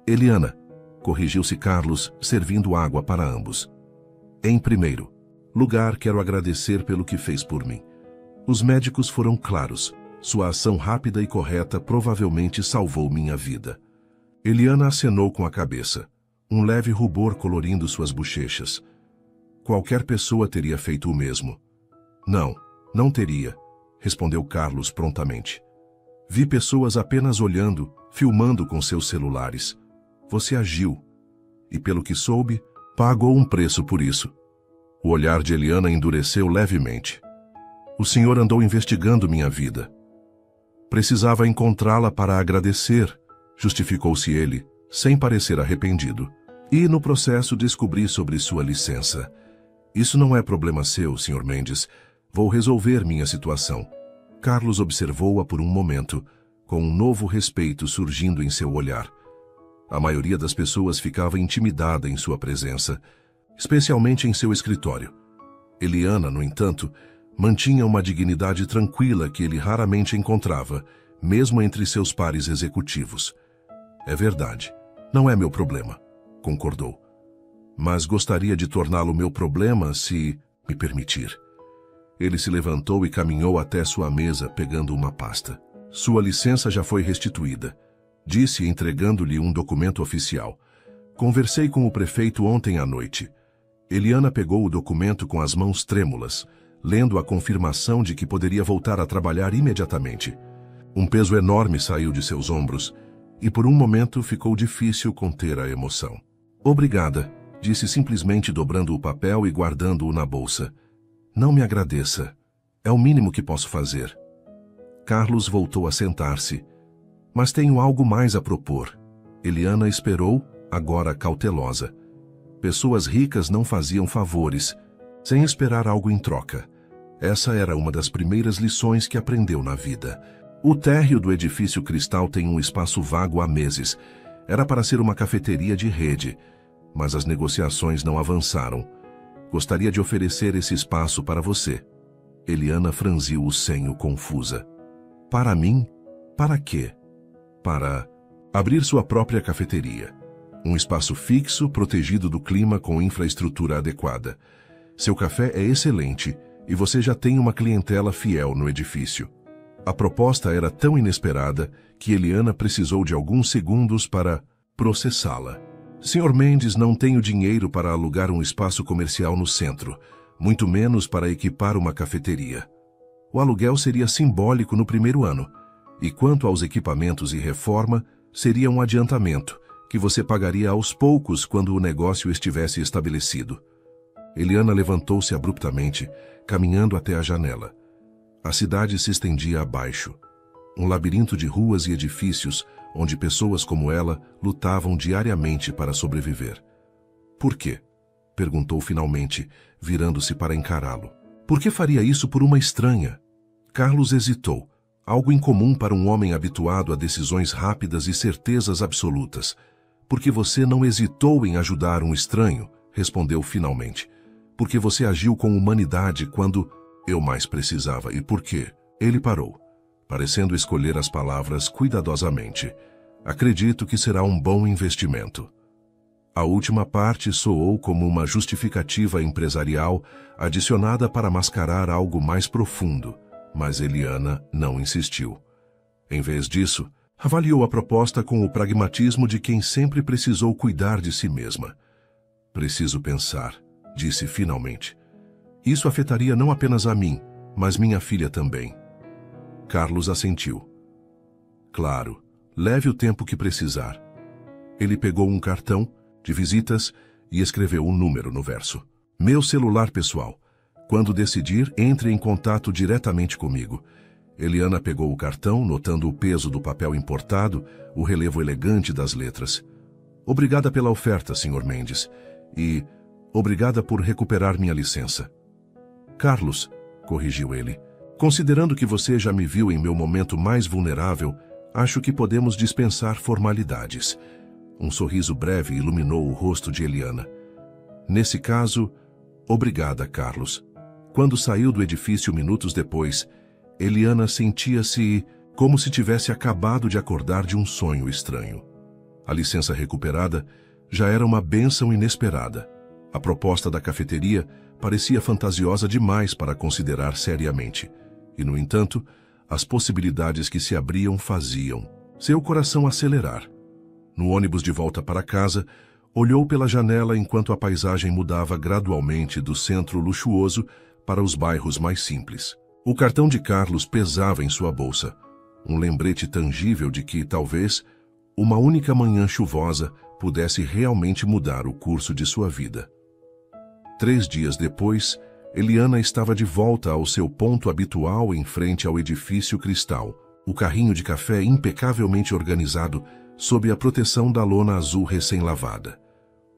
Eliana, corrigiu-se Carlos, servindo água para ambos. Em primeiro lugar, quero agradecer pelo que fez por mim. Os médicos foram claros. Sua ação rápida e correta provavelmente salvou minha vida. Eliana acenou com a cabeça, um leve rubor colorindo suas bochechas. Qualquer pessoa teria feito o mesmo. Não, não teria, respondeu Carlos prontamente. Vi pessoas apenas olhando, filmando com seus celulares. Você agiu. E pelo que soube, pagou um preço por isso. O olhar de Eliana endureceu levemente. O senhor andou investigando minha vida. Precisava encontrá-la para agradecer, justificou-se ele, sem parecer arrependido. E, no processo, descobri sobre sua licença. Isso não é problema seu, Sr. Mendes. Vou resolver minha situação. Carlos observou-a por um momento, com um novo respeito surgindo em seu olhar. A maioria das pessoas ficava intimidada em sua presença, especialmente em seu escritório. Eliana, no entanto, mantinha uma dignidade tranquila que ele raramente encontrava, mesmo entre seus pares executivos. É verdade, não é meu problema, concordou. Mas gostaria de torná-lo meu problema se me permitir. Ele se levantou e caminhou até sua mesa, pegando uma pasta. Sua licença já foi restituída, disse, entregando-lhe um documento oficial. Conversei com o prefeito ontem à noite. Eliana pegou o documento com as mãos trêmulas, lendo a confirmação de que poderia voltar a trabalhar imediatamente. Um peso enorme saiu de seus ombros, e por um momento ficou difícil conter a emoção. Obrigada, disse simplesmente dobrando o papel e guardando-o na bolsa. Não me agradeça. É o mínimo que posso fazer. Carlos voltou a sentar-se. Mas tenho algo mais a propor. Eliana esperou, agora cautelosa. Pessoas ricas não faziam favores, sem esperar algo em troca. Essa era uma das primeiras lições que aprendeu na vida. O térreo do edifício Cristal tem um espaço vago há meses. Era para ser uma cafeteria de rede, mas as negociações não avançaram. Gostaria de oferecer esse espaço para você. Eliana franziu o senho confusa. Para mim? Para quê? Para abrir sua própria cafeteria. Um espaço fixo, protegido do clima com infraestrutura adequada. Seu café é excelente e você já tem uma clientela fiel no edifício. A proposta era tão inesperada que Eliana precisou de alguns segundos para processá-la. Sr. Mendes, não tenho dinheiro para alugar um espaço comercial no centro, muito menos para equipar uma cafeteria. O aluguel seria simbólico no primeiro ano, e quanto aos equipamentos e reforma, seria um adiantamento, que você pagaria aos poucos quando o negócio estivesse estabelecido. Eliana levantou-se abruptamente, caminhando até a janela. A cidade se estendia abaixo. Um labirinto de ruas e edifícios, onde pessoas como ela lutavam diariamente para sobreviver. Por quê? Perguntou finalmente, virando-se para encará-lo. Por que faria isso por uma estranha? Carlos hesitou, algo incomum para um homem habituado a decisões rápidas e certezas absolutas. Porque você não hesitou em ajudar um estranho, respondeu finalmente. Porque você agiu com humanidade quando eu mais precisava. E por quê? Ele parou, parecendo escolher as palavras cuidadosamente. Acredito que será um bom investimento. A última parte soou como uma justificativa empresarial adicionada para mascarar algo mais profundo, mas Eliana não insistiu. Em vez disso, avaliou a proposta com o pragmatismo de quem sempre precisou cuidar de si mesma. Preciso pensar, disse finalmente. Isso afetaria não apenas a mim, mas minha filha também. Carlos assentiu. Claro, leve o tempo que precisar. Ele pegou um cartão de visitas e escreveu um número no verso. Meu celular pessoal. Quando decidir, entre em contato diretamente comigo. Eliana pegou o cartão, notando o peso do papel importado, o relevo elegante das letras. Obrigada pela oferta, Sr. Mendes. E obrigada por recuperar minha licença. Carlos, corrigiu ele, considerando que você já me viu em meu momento mais vulnerável, acho que podemos dispensar formalidades. Um sorriso breve iluminou o rosto de Eliana. Nesse caso, obrigada, Carlos. Quando saiu do edifício minutos depois, Eliana sentia-se como se tivesse acabado de acordar de um sonho estranho. A licença recuperada já era uma bênção inesperada. A proposta da cafeteria parecia fantasiosa demais para considerar seriamente. E, no entanto, as possibilidades que se abriam faziam seu coração acelerar. No ônibus de volta para casa, olhou pela janela enquanto a paisagem mudava gradualmente do centro luxuoso para os bairros mais simples. O cartão de Carlos pesava em sua bolsa, um lembrete tangível de que, talvez, uma única manhã chuvosa pudesse realmente mudar o curso de sua vida. 3 dias depois, Eliana estava de volta ao seu ponto habitual em frente ao edifício Cristal, o carrinho de café impecavelmente organizado sob a proteção da lona azul recém-lavada.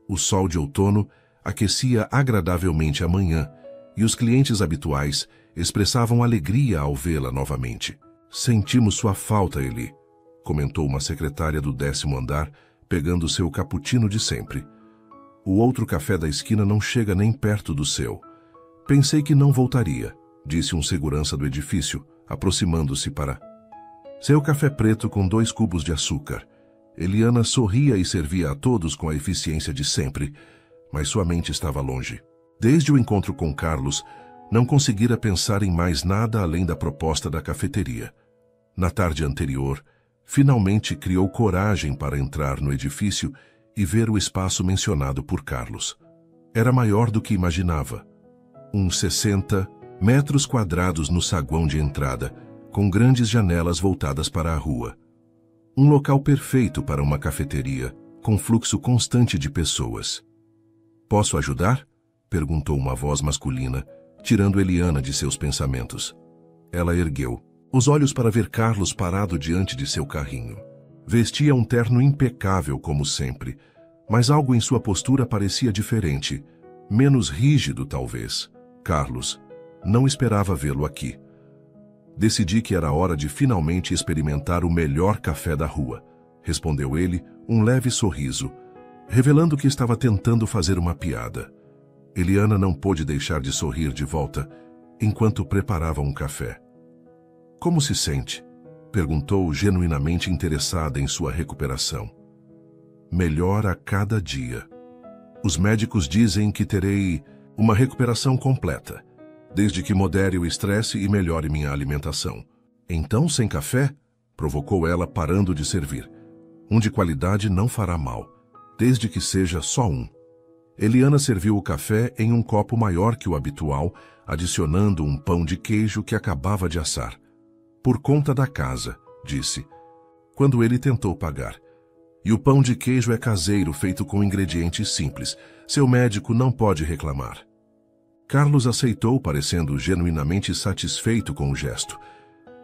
O sol de outono aquecia agradavelmente a manhã e os clientes habituais expressavam alegria ao vê-la novamente. Sentimos sua falta, Eli, comentou uma secretária do 10º andar, pegando seu cappuccino de sempre. O outro café da esquina não chega nem perto do seu. Pensei que não voltaria, disse um segurança do edifício, aproximando-se para... Seu café preto com 2 cubos de açúcar. Eliana sorria e servia a todos com a eficiência de sempre, mas sua mente estava longe. Desde o encontro com Carlos, não conseguira pensar em mais nada além da proposta da cafeteria. Na tarde anterior, finalmente criou coragem para entrar no edifício e ver o espaço mencionado por Carlos. Era maior do que imaginava. Uns 60 metros quadrados no saguão de entrada, com grandes janelas voltadas para a rua. Um local perfeito para uma cafeteria, com fluxo constante de pessoas. Posso ajudar? Perguntou uma voz masculina, tirando Eliana de seus pensamentos. Ela ergueu os olhos para ver Carlos parado diante de seu carrinho. Vestia um terno impecável como sempre, mas algo em sua postura parecia diferente, menos rígido talvez. Carlos, não esperava vê-lo aqui. Decidi que era hora de finalmente experimentar o melhor café da rua, respondeu ele, um leve sorriso, revelando que estava tentando fazer uma piada. Eliana não pôde deixar de sorrir de volta, enquanto preparava um café. Como se sente? Perguntou, genuinamente interessada em sua recuperação. Melhor a cada dia. Os médicos dizem que terei uma recuperação completa, desde que modere o estresse e melhore minha alimentação. Então, sem café? Provocou ela, parando de servir. Um de qualidade não fará mal, desde que seja só um. Eliana serviu o café em um copo maior que o habitual, adicionando um pão de queijo que acabava de assar. Por conta da casa, disse, quando ele tentou pagar. E o pão de queijo é caseiro, feito com ingredientes simples. Seu médico não pode reclamar. Carlos aceitou, parecendo genuinamente satisfeito com o gesto.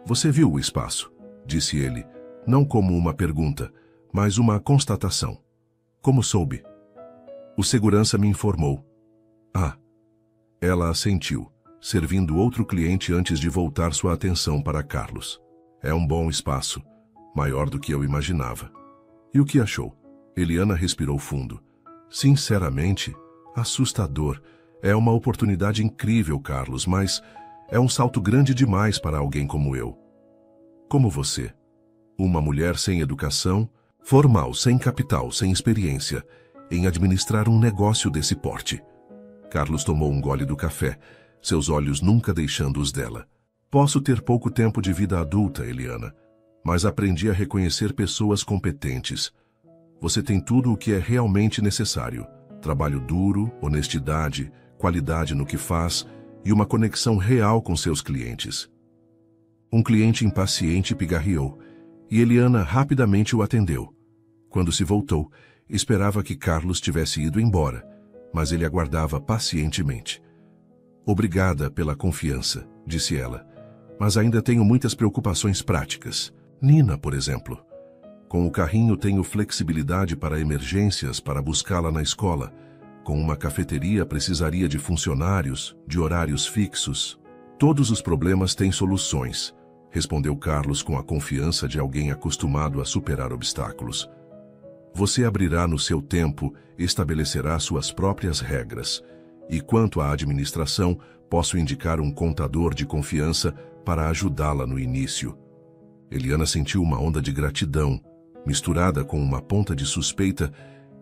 Você viu o espaço? Disse ele, não como uma pergunta, mas uma constatação. Como soube? O segurança me informou. Ah. Ela assentiu, servindo outro cliente antes de voltar sua atenção para Carlos. É um bom espaço, maior do que eu imaginava. E o que achou? Eliana respirou fundo. Sinceramente, assustador. É uma oportunidade incrível, Carlos, mas é um salto grande demais para alguém como eu. Como você. Uma mulher sem educação, formal, sem capital, sem experiência, em administrar um negócio desse porte. Carlos tomou um gole do café, seus olhos nunca deixando os dela. Posso ter pouco tempo de vida adulta, Eliana, mas aprendi a reconhecer pessoas competentes. Você tem tudo o que é realmente necessário. Trabalho duro, honestidade, qualidade no que faz e uma conexão real com seus clientes. Um cliente impaciente pigarreou, e Eliana rapidamente o atendeu. Quando se voltou, esperava que Carlos tivesse ido embora, mas ele aguardava pacientemente. Obrigada pela confiança, disse ela, mas ainda tenho muitas preocupações práticas. Nina, por exemplo. Com o carrinho tenho flexibilidade para emergências para buscá-la na escola. Com uma cafeteria precisaria de funcionários, de horários fixos. Todos os problemas têm soluções, respondeu Carlos com a confiança de alguém acostumado a superar obstáculos. Você abrirá no seu tempo, estabelecerá suas próprias regras. E quanto à administração, posso indicar um contador de confiança para ajudá-la no início. Eliana sentiu uma onda de gratidão, misturada com uma ponta de suspeita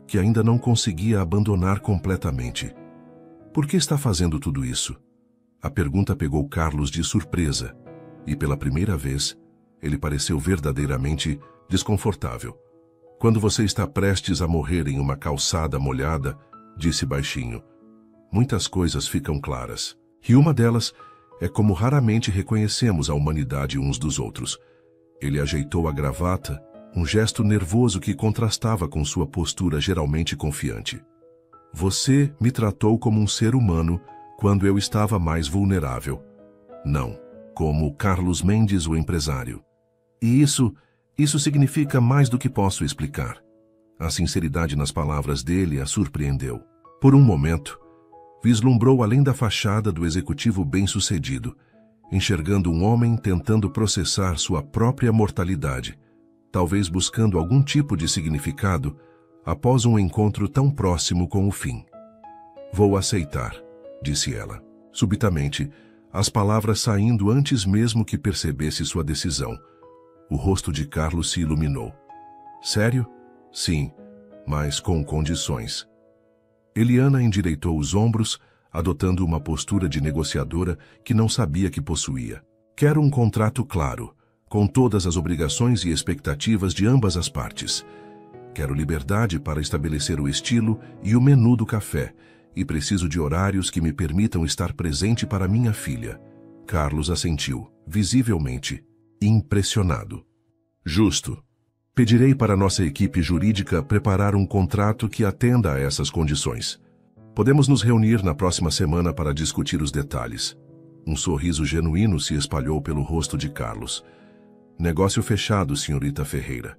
que ainda não conseguia abandonar completamente. Por que está fazendo tudo isso? A pergunta pegou Carlos de surpresa, e pela primeira vez, ele pareceu verdadeiramente desconfortável. Quando você está prestes a morrer em uma calçada molhada, disse baixinho, muitas coisas ficam claras, e uma delas é como raramente reconhecemos a humanidade uns dos outros. Ele ajeitou a gravata, um gesto nervoso que contrastava com sua postura geralmente confiante. Você me tratou como um ser humano quando eu estava mais vulnerável. Não, como Carlos Mendes, o empresário. E isso significa mais do que posso explicar. A sinceridade nas palavras dele a surpreendeu. Por um momento, vislumbrou além da fachada do executivo bem-sucedido, enxergando um homem tentando processar sua própria mortalidade, talvez buscando algum tipo de significado após um encontro tão próximo com o fim. Vou aceitar, disse ela. Subitamente, as palavras saindo antes mesmo que percebesse sua decisão. O rosto de Carlos se iluminou. Sério? Sim, mas com condições. Eliana endireitou os ombros, adotando uma postura de negociadora que não sabia que possuía. Quero um contrato claro, com todas as obrigações e expectativas de ambas as partes. Quero liberdade para estabelecer o estilo e o menu do café, e preciso de horários que me permitam estar presente para minha filha. Carlos assentiu, visivelmente impressionado. Justo. Pedirei para nossa equipe jurídica preparar um contrato que atenda a essas condições. Podemos nos reunir na próxima semana para discutir os detalhes. Um sorriso genuíno se espalhou pelo rosto de Carlos. Negócio fechado, senhorita Ferreira.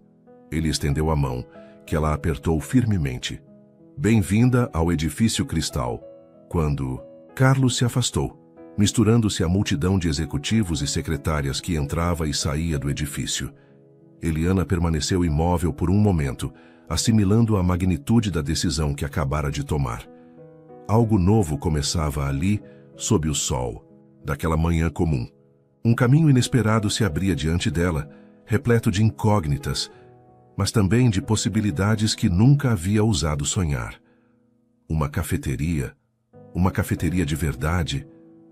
Ele estendeu a mão, que ela apertou firmemente. Bem-vinda ao edifício Cristal. Quando Carlos se afastou, misturando-se à multidão de executivos e secretárias que entrava e saía do edifício. Eliana permaneceu imóvel por um momento, assimilando a magnitude da decisão que acabara de tomar. Algo novo começava ali, sob o sol, daquela manhã comum. Um caminho inesperado se abria diante dela, repleto de incógnitas, mas também de possibilidades que nunca havia ousado sonhar. Uma cafeteria de verdade,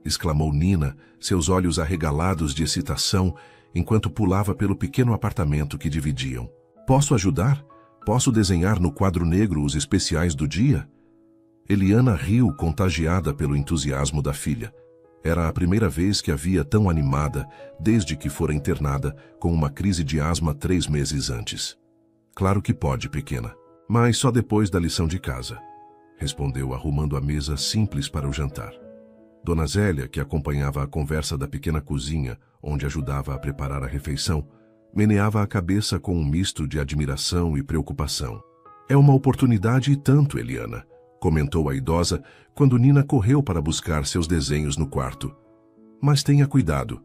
exclamou Nina, seus olhos arregalados de excitação, enquanto pulava pelo pequeno apartamento que dividiam. Posso ajudar? Posso desenhar no quadro negro os especiais do dia? Eliana riu, contagiada pelo entusiasmo da filha. Era a primeira vez que a via tão animada desde que fora internada com uma crise de asma 3 meses antes. Claro que pode, pequena, mas só depois da lição de casa, respondeu arrumando a mesa simples para o jantar. Dona Zélia, que acompanhava a conversa da pequena cozinha, onde ajudava a preparar a refeição, meneava a cabeça com um misto de admiração e preocupação. É uma oportunidade e tanto, Eliana, comentou a idosa quando Nina correu para buscar seus desenhos no quarto. Mas tenha cuidado.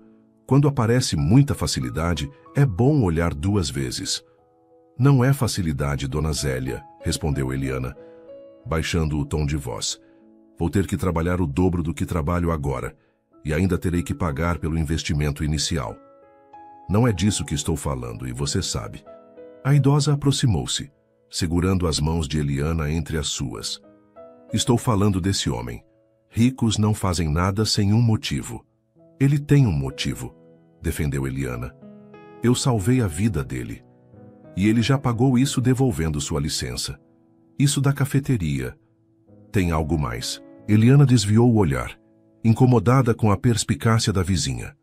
Quando aparece muita facilidade, é bom olhar 2 vezes. Não é facilidade, dona Zélia, respondeu Eliana, baixando o tom de voz. Vou ter que trabalhar o dobro do que trabalho agora, e ainda terei que pagar pelo investimento inicial. Não é disso que estou falando, e você sabe. A idosa aproximou-se, segurando as mãos de Eliana entre as suas. Estou falando desse homem. Ricos não fazem nada sem um motivo. Ele tem um motivo, defendeu Eliana. Eu salvei a vida dele. E ele já pagou isso devolvendo sua licença. Isso da cafeteria. Tem algo mais. Eliana desviou o olhar, incomodada com a perspicácia da vizinha.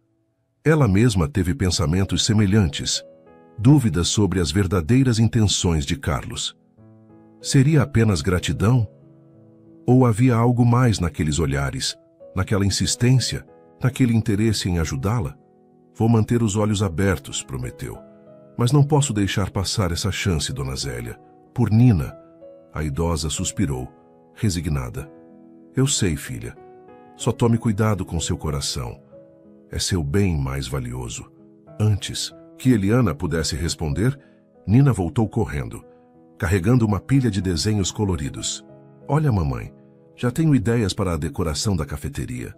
Ela mesma teve pensamentos semelhantes, dúvidas sobre as verdadeiras intenções de Carlos. Seria apenas gratidão? Ou havia algo mais naqueles olhares, naquela insistência, naquele interesse em ajudá-la? Vou manter os olhos abertos, prometeu. Mas não posso deixar passar essa chance, dona Zélia. Por Nina. A idosa suspirou, resignada. Eu sei, filha. Só tome cuidado com seu coração. É seu bem mais valioso. Antes que Eliana pudesse responder, Nina voltou correndo, carregando uma pilha de desenhos coloridos. Olha, mamãe, já tenho ideias para a decoração da cafeteria.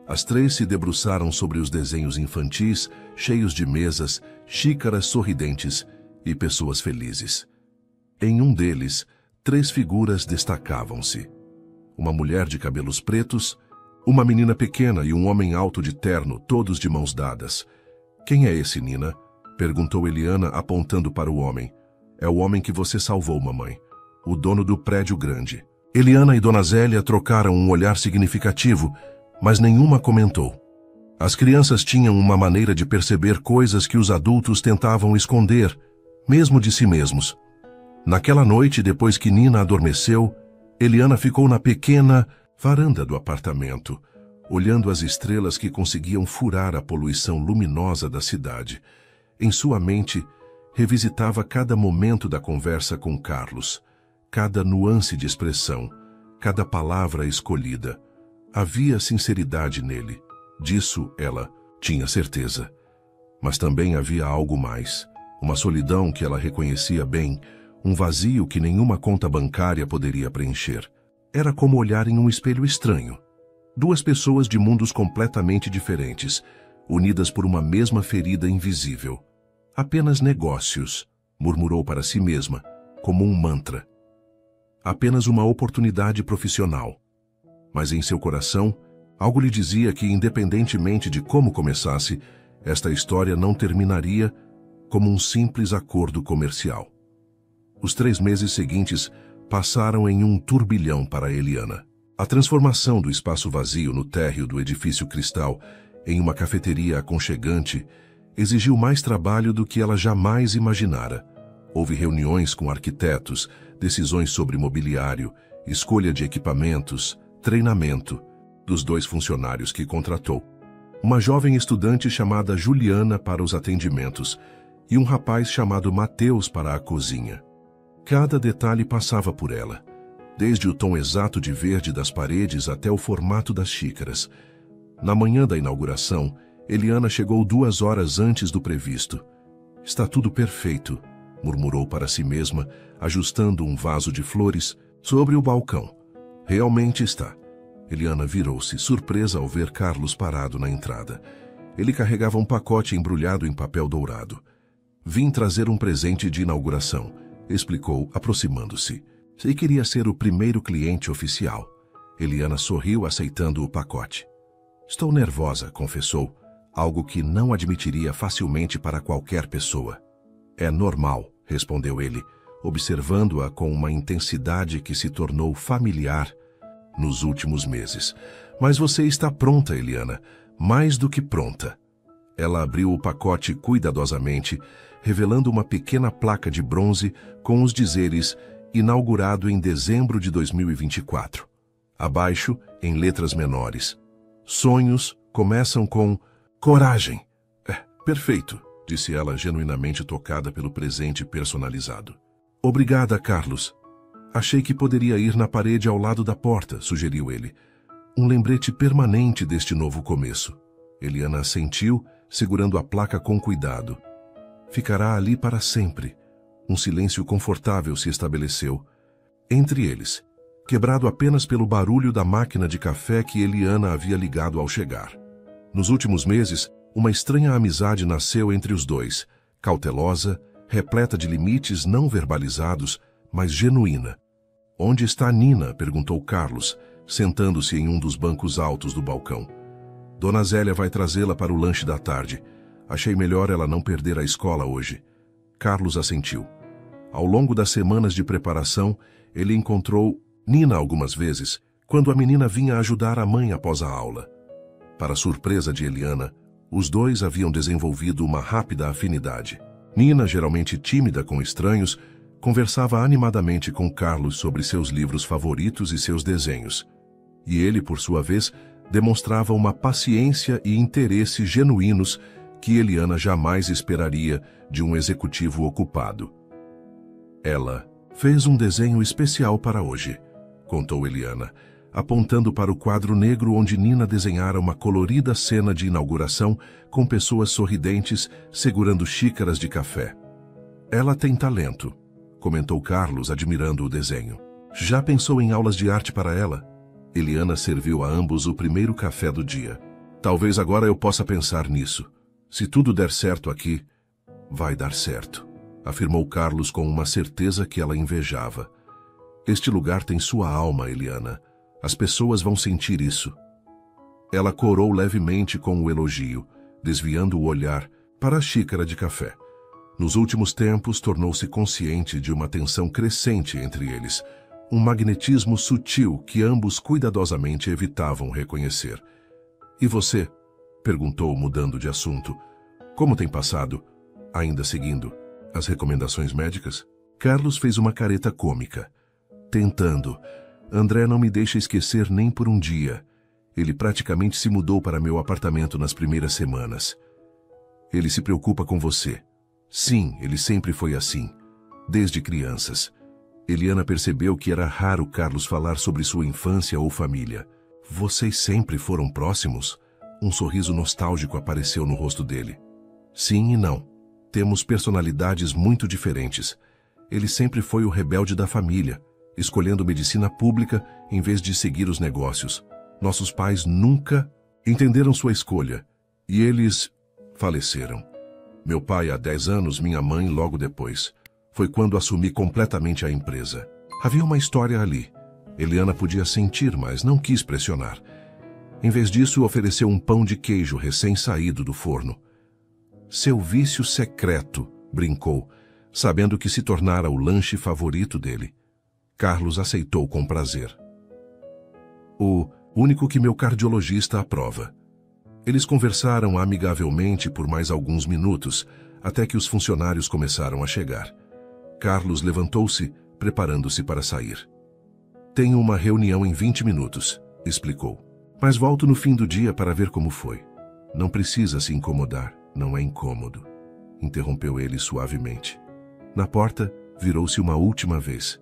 As 3 se debruçaram sobre os desenhos infantis, cheios de mesas, xícaras sorridentes e pessoas felizes. Em um deles, 3 figuras destacavam-se. Uma mulher de cabelos pretos, uma menina pequena e um homem alto de terno, todos de mãos dadas. Quem é esse, Nina? Perguntou Eliana, apontando para o homem. É o homem que você salvou, mamãe. O dono do prédio grande. Eliana e dona Zélia trocaram um olhar significativo, mas nenhuma comentou. As crianças tinham uma maneira de perceber coisas que os adultos tentavam esconder, mesmo de si mesmos. Naquela noite, depois que Nina adormeceu, Eliana ficou na pequena varanda do apartamento, olhando as estrelas que conseguiam furar a poluição luminosa da cidade. Em sua mente, revisitava cada momento da conversa com Carlos, cada nuance de expressão, cada palavra escolhida. Havia sinceridade nele. Disso ela tinha certeza. Mas também havia algo mais, uma solidão que ela reconhecia bem, um vazio que nenhuma conta bancária poderia preencher. Era como olhar em um espelho estranho. 2 pessoas de mundos completamente diferentes, unidas por uma mesma ferida invisível. Apenas negócios, murmurou para si mesma, como um mantra. Apenas uma oportunidade profissional. Mas em seu coração, algo lhe dizia que, independentemente de como começasse, esta história não terminaria como um simples acordo comercial. Os 3 meses seguintes passaram em um turbilhão para Eliana. A transformação do espaço vazio no térreo do edifício Cristal em uma cafeteria aconchegante exigiu mais trabalho do que ela jamais imaginara. Houve reuniões com arquitetos, decisões sobre mobiliário, escolha de equipamentos, treinamento dos 2 funcionários que contratou. Uma jovem estudante chamada Juliana para os atendimentos e um rapaz chamado Mateus para a cozinha. Cada detalhe passava por ela, desde o tom exato de verde das paredes até o formato das xícaras. Na manhã da inauguração, Eliana chegou 2 horas antes do previsto. Está tudo perfeito, murmurou para si mesma, ajustando um vaso de flores sobre o balcão. Realmente está. Eliana virou-se, surpresa ao ver Carlos parado na entrada. Ele carregava um pacote embrulhado em papel dourado. Vim trazer um presente de inauguração, explicou, aproximando-se. Sei que queria ser o primeiro cliente oficial. Eliana sorriu, aceitando o pacote. Estou nervosa, confessou, algo que não admitiria facilmente para qualquer pessoa. É normal, respondeu ele, observando-a com uma intensidade que se tornou familiar nos últimos meses. Mas você está pronta, Eliana, mais do que pronta. Ela abriu o pacote cuidadosamente, revelando uma pequena placa de bronze com os dizeres inaugurado em dezembro de 2024. Abaixo, em letras menores. Sonhos começam com coragem. Perfeito, disse ela, genuinamente tocada pelo presente personalizado. Obrigada, Carlos. Achei que poderia ir na parede ao lado da porta, sugeriu ele. Um lembrete permanente deste novo começo. Eliana assentiu, segurando a placa com cuidado. Ficará ali para sempre. Um silêncio confortável se estabeleceu entre eles, quebrado apenas pelo barulho da máquina de café que Eliana havia ligado ao chegar. Nos últimos meses, uma estranha amizade nasceu entre os dois, cautelosa, repleta de limites não verbalizados, mas genuína. "Onde está Nina?" perguntou Carlos, sentando-se em um dos bancos altos do balcão. "Dona Zélia vai trazê-la para o lanche da tarde. Achei melhor ela não perder a escola hoje." Carlos assentiu. Ao longo das semanas de preparação, ele encontrou Nina algumas vezes, quando a menina vinha ajudar a mãe após a aula. Para surpresa de Eliana, os dois haviam desenvolvido uma rápida afinidade. Nina, geralmente tímida com estranhos, conversava animadamente com Carlos sobre seus livros favoritos e seus desenhos. E ele, por sua vez, demonstrava uma paciência e interesse genuínos que Eliana jamais esperaria de um executivo ocupado. "Ela fez um desenho especial para hoje", contou Eliana, apontando para o quadro negro onde Nina desenhara uma colorida cena de inauguração com pessoas sorridentes segurando xícaras de café. "Ela tem talento", comentou Carlos, admirando o desenho. "Já pensou em aulas de arte para ela?" Eliana serviu a ambos o primeiro café do dia. "Talvez agora eu possa pensar nisso. Se tudo der certo aqui, vai dar certo", afirmou Carlos com uma certeza que ela invejava. "Este lugar tem sua alma, Eliana. As pessoas vão sentir isso." Ela corou levemente com o elogio, desviando o olhar para a xícara de café. Nos últimos tempos, tornou-se consciente de uma tensão crescente entre eles, um magnetismo sutil que ambos cuidadosamente evitavam reconhecer. "E você?" perguntou, mudando de assunto. "Como tem passado? Ainda seguindo as recomendações médicas?" Carlos fez uma careta cômica. "Tentando. André não me deixa esquecer nem por um dia. Ele praticamente se mudou para meu apartamento nas primeiras semanas. Ele se preocupa com você." "Sim, ele sempre foi assim. Desde crianças." Eliana percebeu que era raro Carlos falar sobre sua infância ou família. "Vocês sempre foram próximos?" Um sorriso nostálgico apareceu no rosto dele. "Sim e não. Temos personalidades muito diferentes. Ele sempre foi o rebelde da família, escolhendo medicina pública em vez de seguir os negócios. Nossos pais nunca entenderam sua escolha, e eles faleceram. Meu pai há 10 anos, minha mãe logo depois. Foi quando assumi completamente a empresa. Havia uma história ali. Eliana podia sentir, mas não quis pressionar. Em vez disso, ofereceu um pão de queijo recém-saído do forno. "Seu vício secreto", brincou, sabendo que se tornara o lanche favorito dele. Carlos aceitou com prazer. "O único que meu cardiologista aprova." Eles conversaram amigavelmente por mais alguns minutos, até que os funcionários começaram a chegar. Carlos levantou-se, preparando-se para sair. "Tenho uma reunião em 20 minutos", explicou. "Mas volto no fim do dia para ver como foi." "Não precisa se incomodar, não é incômodo", interrompeu ele suavemente. Na porta, virou-se uma última vez.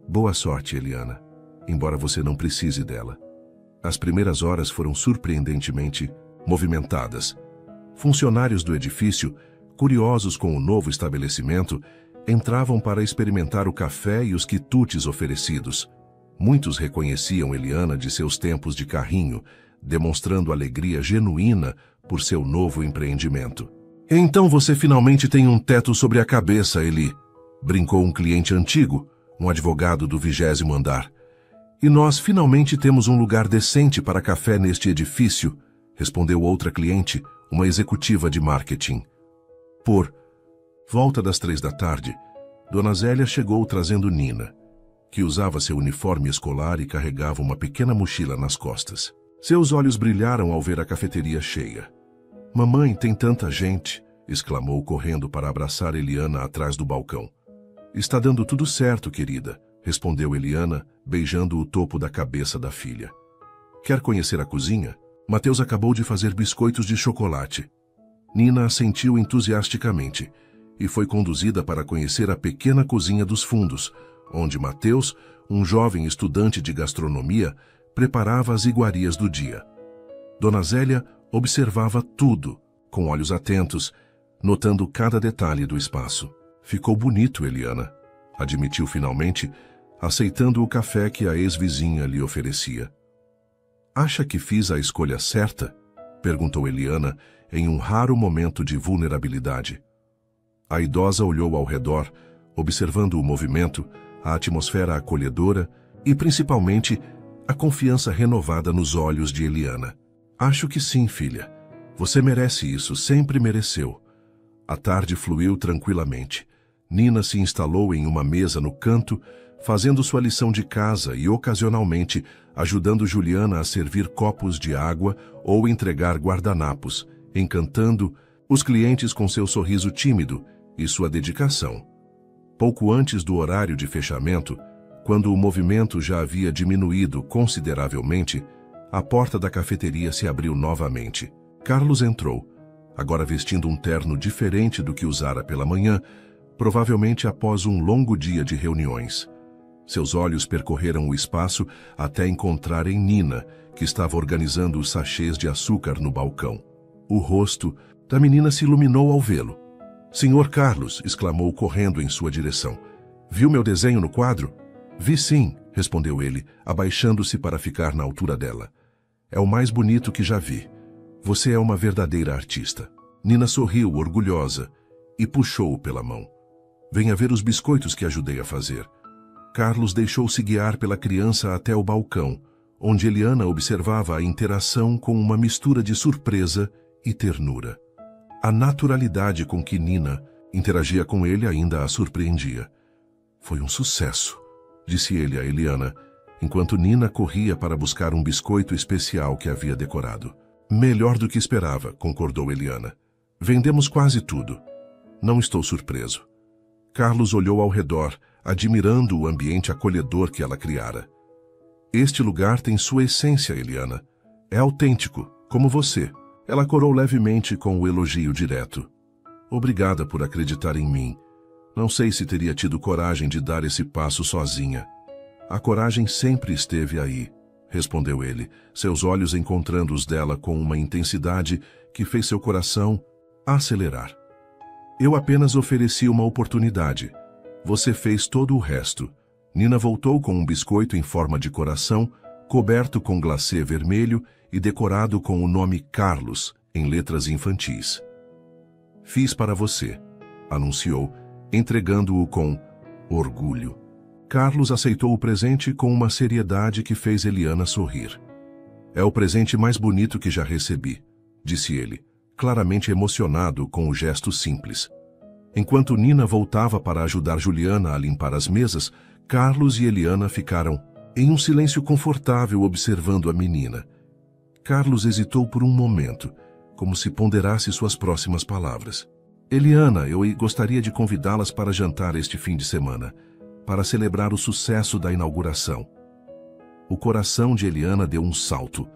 "Boa sorte, Eliana, embora você não precise dela." As primeiras horas foram surpreendentemente movimentadas. Funcionários do edifício, curiosos com o novo estabelecimento, entravam para experimentar o café e os quitutes oferecidos. Muitos reconheciam Eliana de seus tempos de carrinho, demonstrando alegria genuína por seu novo empreendimento. "Então você finalmente tem um teto sobre a cabeça, Eli", brincou um cliente antigo, um advogado do 20º andar. "E nós finalmente temos um lugar decente para café neste edifício", respondeu outra cliente, uma executiva de marketing. Por volta das 3 da tarde, Dona Zélia chegou trazendo Nina, que usava seu uniforme escolar e carregava uma pequena mochila nas costas. Seus olhos brilharam ao ver a cafeteria cheia. "Mamãe, tem tanta gente", exclamou, correndo para abraçar Eliana atrás do balcão. "Está dando tudo certo, querida", respondeu Eliana, beijando o topo da cabeça da filha. "Quer conhecer a cozinha? Mateus acabou de fazer biscoitos de chocolate." Nina assentiu entusiasticamente e foi conduzida para conhecer a pequena cozinha dos fundos, onde Mateus, um jovem estudante de gastronomia, preparava as iguarias do dia. Dona Zélia observava tudo, com olhos atentos, notando cada detalhe do espaço. Ficou bonito, Eliana, admitiu finalmente, aceitando o café que a ex-vizinha lhe oferecia. Acha que fiz a escolha certa? Perguntou Eliana em um raro momento de vulnerabilidade. A idosa olhou ao redor, observando o movimento, a atmosfera acolhedora e, principalmente, a confiança renovada nos olhos de Eliana. Acho que sim, filha. Você merece isso, sempre mereceu. A tarde fluiu tranquilamente. Nina se instalou em uma mesa no canto, fazendo sua lição de casa e, ocasionalmente, ajudando Juliana a servir copos de água ou entregar guardanapos, encantando os clientes com seu sorriso tímido e sua dedicação. Pouco antes do horário de fechamento, quando o movimento já havia diminuído consideravelmente, a porta da cafeteria se abriu novamente. Carlos entrou, agora vestindo um terno diferente do que usara pela manhã, provavelmente após um longo dia de reuniões. Seus olhos percorreram o espaço até encontrarem Nina, que estava organizando os sachês de açúcar no balcão. O rosto da menina se iluminou ao vê-lo. "Senhor Carlos", exclamou correndo em sua direção. "Viu meu desenho no quadro?" "Vi sim", respondeu ele, abaixando-se para ficar na altura dela. "É o mais bonito que já vi. Você é uma verdadeira artista." Nina sorriu, orgulhosa, e puxou-o pela mão. "Venha ver os biscoitos que ajudei a fazer." Carlos deixou-se guiar pela criança até o balcão, onde Eliana observava a interação com uma mistura de surpresa e ternura. A naturalidade com que Nina interagia com ele ainda a surpreendia. "Foi um sucesso", disse ele a Eliana, enquanto Nina corria para buscar um biscoito especial que havia decorado. "Melhor do que esperava", concordou Eliana. "Vendemos quase tudo." "Não estou surpreso." Carlos olhou ao redor, admirando o ambiente acolhedor que ela criara. "Este lugar tem sua essência, Eliana. É autêntico, como você." Ela corou levemente com o elogio direto. "Obrigada por acreditar em mim. Não sei se teria tido coragem de dar esse passo sozinha." "A coragem sempre esteve aí", respondeu ele, seus olhos encontrando os dela com uma intensidade que fez seu coração acelerar. "Eu apenas ofereci uma oportunidade. Você fez todo o resto." Nina voltou com um biscoito em forma de coração, coberto com glacê vermelho e decorado com o nome Carlos, em letras infantis. "Fiz para você", anunciou, entregando-o com orgulho. Carlos aceitou o presente com uma seriedade que fez Eliana sorrir. "É o presente mais bonito que já recebi", disse ele, claramente emocionado com o gesto simples. Enquanto Nina voltava para ajudar Juliana a limpar as mesas, Carlos e Eliana ficaram em um silêncio confortável observando a menina. Carlos hesitou por um momento, como se ponderasse suas próximas palavras. "Eliana, eu gostaria de convidá-las para jantar este fim de semana, para celebrar o sucesso da inauguração." O coração de Eliana deu um salto.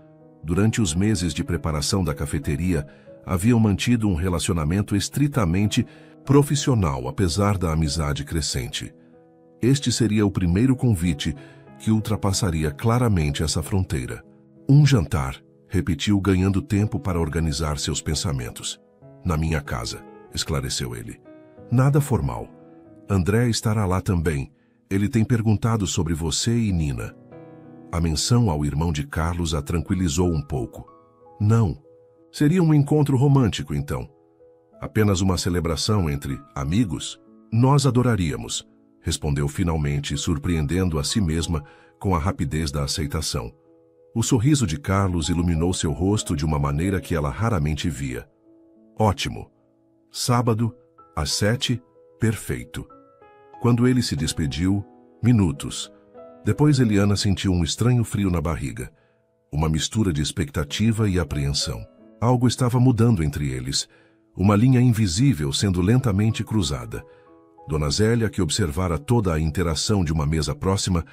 Durante os meses de preparação da cafeteria, haviam mantido um relacionamento estritamente profissional, apesar da amizade crescente. Este seria o primeiro convite que ultrapassaria claramente essa fronteira. "Um jantar", repetiu, ganhando tempo para organizar seus pensamentos. "Na minha casa", esclareceu ele. "Nada formal. André estará lá também. Ele tem perguntado sobre você e Nina." A menção ao irmão de Carlos a tranquilizou um pouco. "Não. Seria um encontro romântico, então. Apenas uma celebração entre amigos? Nós adoraríamos", respondeu finalmente, surpreendendo a si mesma com a rapidez da aceitação. O sorriso de Carlos iluminou seu rosto de uma maneira que ela raramente via. "Ótimo. Sábado, às 7, perfeito." Quando ele se despediu, minutos. Depois Eliana sentiu um estranho frio na barriga, uma mistura de expectativa e apreensão. Algo estava mudando entre eles, uma linha invisível sendo lentamente cruzada. Dona Zélia, que observara toda a interação de uma mesa próxima,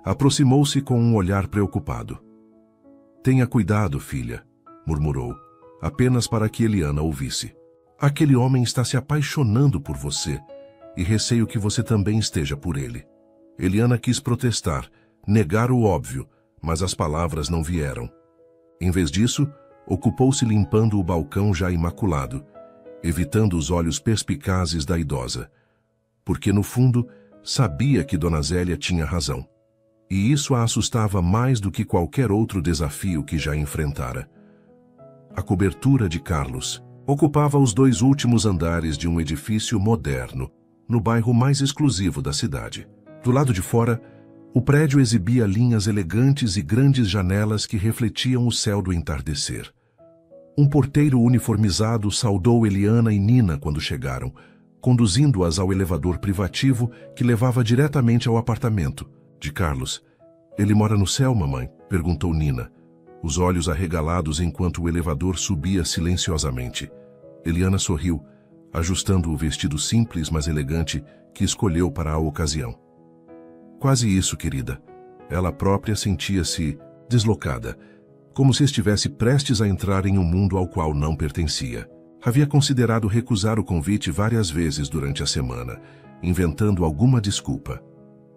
aproximou-se com um olhar preocupado. "Tenha cuidado, filha", murmurou, apenas para que Eliana ouvisse. "Aquele homem está se apaixonando por você, e receio que você também esteja por ele." Eliana quis protestar, negar o óbvio, mas as palavras não vieram. Em vez disso, ocupou-se limpando o balcão já imaculado, evitando os olhos perspicazes da idosa, porque no fundo sabia que Dona Zélia tinha razão. E isso a assustava mais do que qualquer outro desafio que já enfrentara. A cobertura de Carlos ocupava os 2 últimos andares de um edifício moderno, no bairro mais exclusivo da cidade. Do lado de fora, o prédio exibia linhas elegantes e grandes janelas que refletiam o céu do entardecer. Um porteiro uniformizado saudou Eliana e Nina quando chegaram, conduzindo-as ao elevador privativo que levava diretamente ao apartamento de Carlos. "Ele mora no céu, mamãe?" perguntou Nina, os olhos arregalados enquanto o elevador subia silenciosamente. Eliana sorriu, ajustando o vestido simples, mas elegante, que escolheu para a ocasião. "Quase isso, querida." Ela própria sentia-se deslocada, como se estivesse prestes a entrar em um mundo ao qual não pertencia. Havia considerado recusar o convite várias vezes durante a semana, inventando alguma desculpa.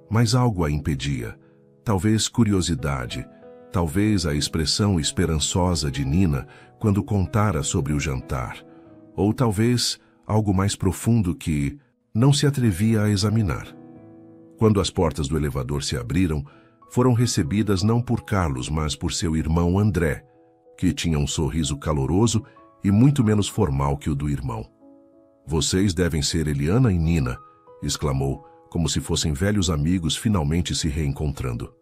Mas algo a impedia. Talvez curiosidade, talvez a expressão esperançosa de Nina quando contara sobre o jantar, ou talvez algo mais profundo que não se atrevia a examinar. Quando as portas do elevador se abriram, foram recebidas não por Carlos, mas por seu irmão André, que tinha um sorriso caloroso e muito menos formal que o do irmão. "Vocês devem ser Eliana e Nina", exclamou, como se fossem velhos amigos finalmente se reencontrando.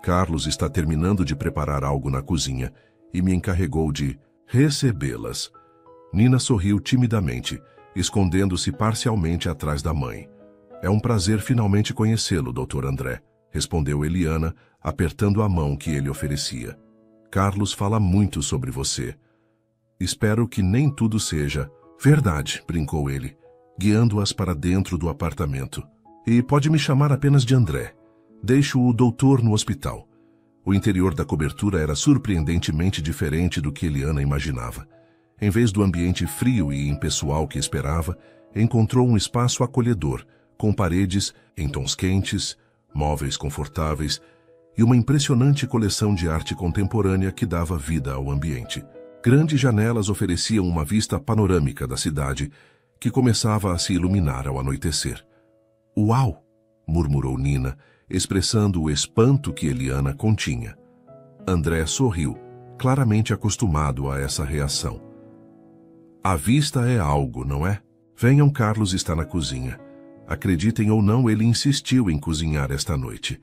"Carlos está terminando de preparar algo na cozinha e me encarregou de recebê-las." Nina sorriu timidamente, escondendo-se parcialmente atrás da mãe. "É um prazer finalmente conhecê-lo, Dr. André", respondeu Eliana, apertando a mão que ele oferecia. "Carlos fala muito sobre você. Espero que nem tudo seja verdade", brincou ele, guiando-as para dentro do apartamento. "E pode me chamar apenas de André. Deixo o doutor no hospital." O interior da cobertura era surpreendentemente diferente do que Eliana imaginava. Em vez do ambiente frio e impessoal que esperava, encontrou um espaço acolhedor, com paredes em tons quentes, móveis confortáveis e uma impressionante coleção de arte contemporânea que dava vida ao ambiente. Grandes janelas ofereciam uma vista panorâmica da cidade, que começava a se iluminar ao anoitecer. "Uau!" murmurou Nina, expressando o espanto que Eliana continha. André sorriu, claramente acostumado a essa reação. "A vista é algo, não é? Venham, Carlos está na cozinha." Acreditem ou não, ele insistiu em cozinhar esta noite.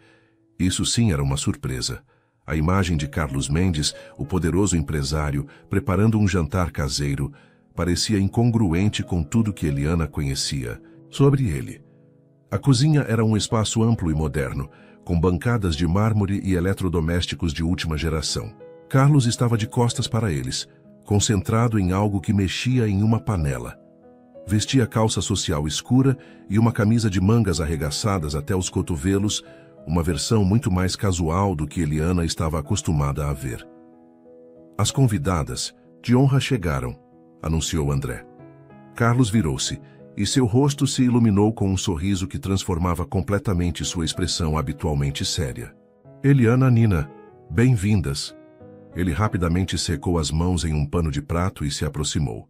Isso sim era uma surpresa. A imagem de Carlos Mendes, o poderoso empresário, preparando um jantar caseiro, parecia incongruente com tudo que Eliana conhecia sobre ele. A cozinha era um espaço amplo e moderno, com bancadas de mármore e eletrodomésticos de última geração. Carlos estava de costas para eles, concentrado em algo que mexia em uma panela. Vestia calça social escura e uma camisa de mangas arregaçadas até os cotovelos, uma versão muito mais casual do que Eliana estava acostumada a ver. "As convidadas de honra chegaram", anunciou André. Carlos virou-se, e seu rosto se iluminou com um sorriso que transformava completamente sua expressão habitualmente séria. "Eliana, Nina, bem-vindas." Ele rapidamente secou as mãos em um pano de prato e se aproximou.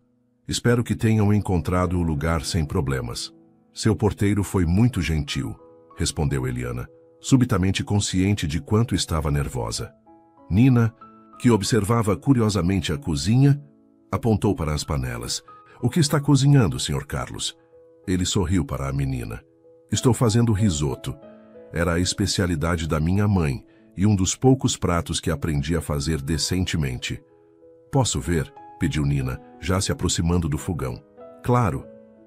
"Espero que tenham encontrado o lugar sem problemas." "Seu porteiro foi muito gentil", respondeu Eliana, subitamente consciente de quanto estava nervosa. Nina, que observava curiosamente a cozinha, apontou para as panelas. "O que está cozinhando, Sr. Carlos?" Ele sorriu para a menina. "Estou fazendo risoto. Era a especialidade da minha mãe e um dos poucos pratos que aprendi a fazer decentemente." "Posso ver?" pediu Nina, já se aproximando do fogão. "Claro",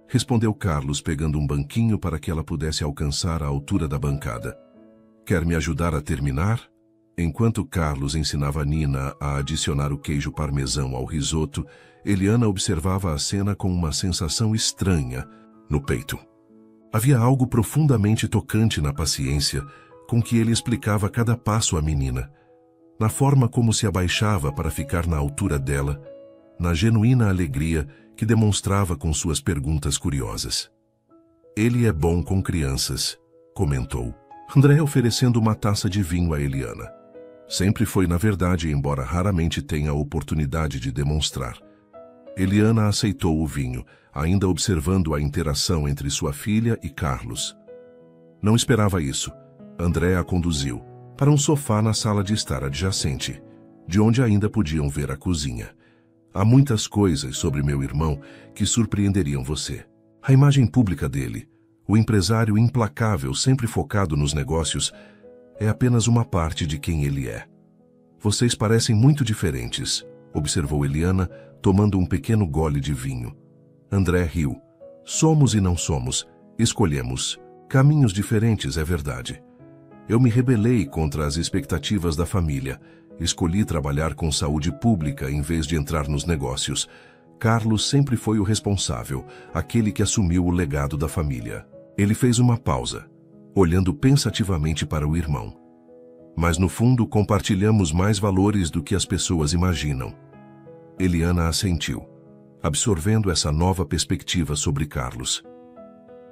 respondeu Carlos, pegando um banquinho para que ela pudesse alcançar a altura da bancada. "Quer me ajudar a terminar?" Enquanto Carlos ensinava Nina a adicionar o queijo parmesão ao risoto, Eliana observava a cena com uma sensação estranha no peito. Havia algo profundamente tocante na paciência com que ele explicava cada passo à menina, na forma como se abaixava para ficar na altura dela, na genuína alegria que demonstrava com suas perguntas curiosas. "Ele é bom com crianças", comentou André, oferecendo uma taça de vinho a Eliana. Sempre foi, na verdade, embora raramente tenha a oportunidade de demonstrar. Eliana aceitou o vinho, ainda observando a interação entre sua filha e Carlos. Não esperava isso. André a conduziu para um sofá na sala de estar adjacente, de onde ainda podiam ver a cozinha. Há muitas coisas sobre meu irmão que surpreenderiam você. A imagem pública dele, o empresário implacável sempre focado nos negócios, é apenas uma parte de quem ele é. Vocês parecem muito diferentes, observou Eliana, tomando um pequeno gole de vinho. André riu. Somos e não somos. Escolhemos. Caminhos diferentes, é verdade. Eu me rebelei contra as expectativas da família. Escolhi trabalhar com saúde pública em vez de entrar nos negócios. Carlos sempre foi o responsável, aquele que assumiu o legado da família. Ele fez uma pausa, olhando pensativamente para o irmão. Mas no fundo compartilhamos mais valores do que as pessoas imaginam. Eliana assentiu, absorvendo essa nova perspectiva sobre Carlos.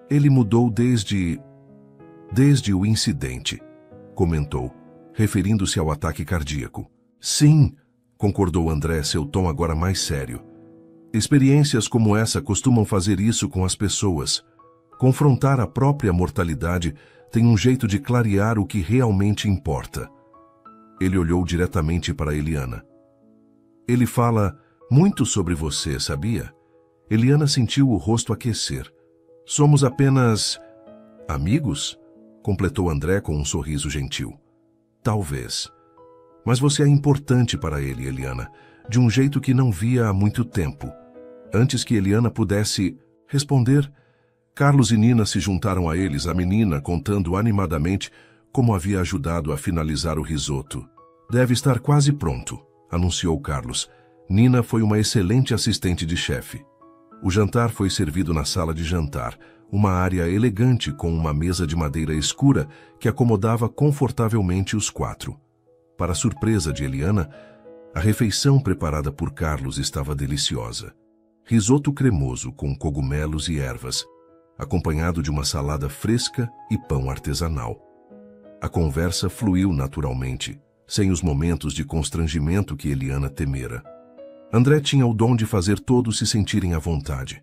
Ele mudou desde o incidente, comentou, referindo-se ao ataque cardíaco. Sim, concordou André, seu tom agora mais sério. Experiências como essa costumam fazer isso com as pessoas. Confrontar a própria mortalidade tem um jeito de clarear o que realmente importa. Ele olhou diretamente para Eliana. Ele fala muito sobre você, sabia? Eliana sentiu o rosto aquecer. Somos apenas amigos? Completou André com um sorriso gentil. Talvez. Mas você é importante para ele, Eliana, de um jeito que não via há muito tempo. Antes que Eliana pudesse responder, Carlos e Nina se juntaram a eles, a menina contando animadamente como havia ajudado a finalizar o risoto. Deve estar quase pronto, anunciou Carlos. Nina foi uma excelente assistente de chefe. O jantar foi servido na sala de jantar, uma área elegante com uma mesa de madeira escura que acomodava confortavelmente os quatro. Para surpresa de Eliana, a refeição preparada por Carlos estava deliciosa. Risoto cremoso com cogumelos e ervas, acompanhado de uma salada fresca e pão artesanal. A conversa fluiu naturalmente, sem os momentos de constrangimento que Eliana temera. André tinha o dom de fazer todos se sentirem à vontade,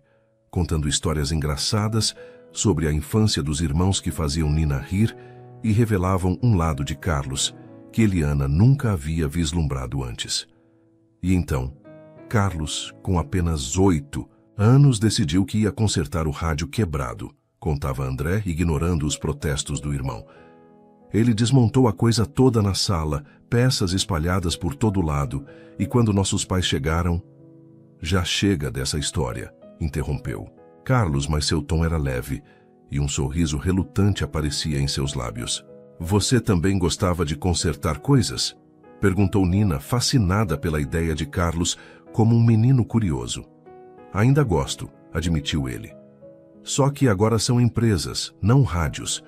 contando histórias engraçadas sobre a infância dos irmãos que faziam Nina rir e revelavam um lado de Carlos que Eliana nunca havia vislumbrado antes. E então, Carlos, com apenas 8 anos, decidiu que ia consertar o rádio quebrado, contava André, ignorando os protestos do irmão. Ele desmontou a coisa toda na sala, peças espalhadas por todo lado, e quando nossos pais chegaram... Já chega dessa história, interrompeu Carlos, mas seu tom era leve, e um sorriso relutante aparecia em seus lábios. Você também gostava de consertar coisas? Perguntou Nina, fascinada pela ideia de Carlos como um menino curioso. Ainda gosto, admitiu ele. Só que agora são empresas, não rádios.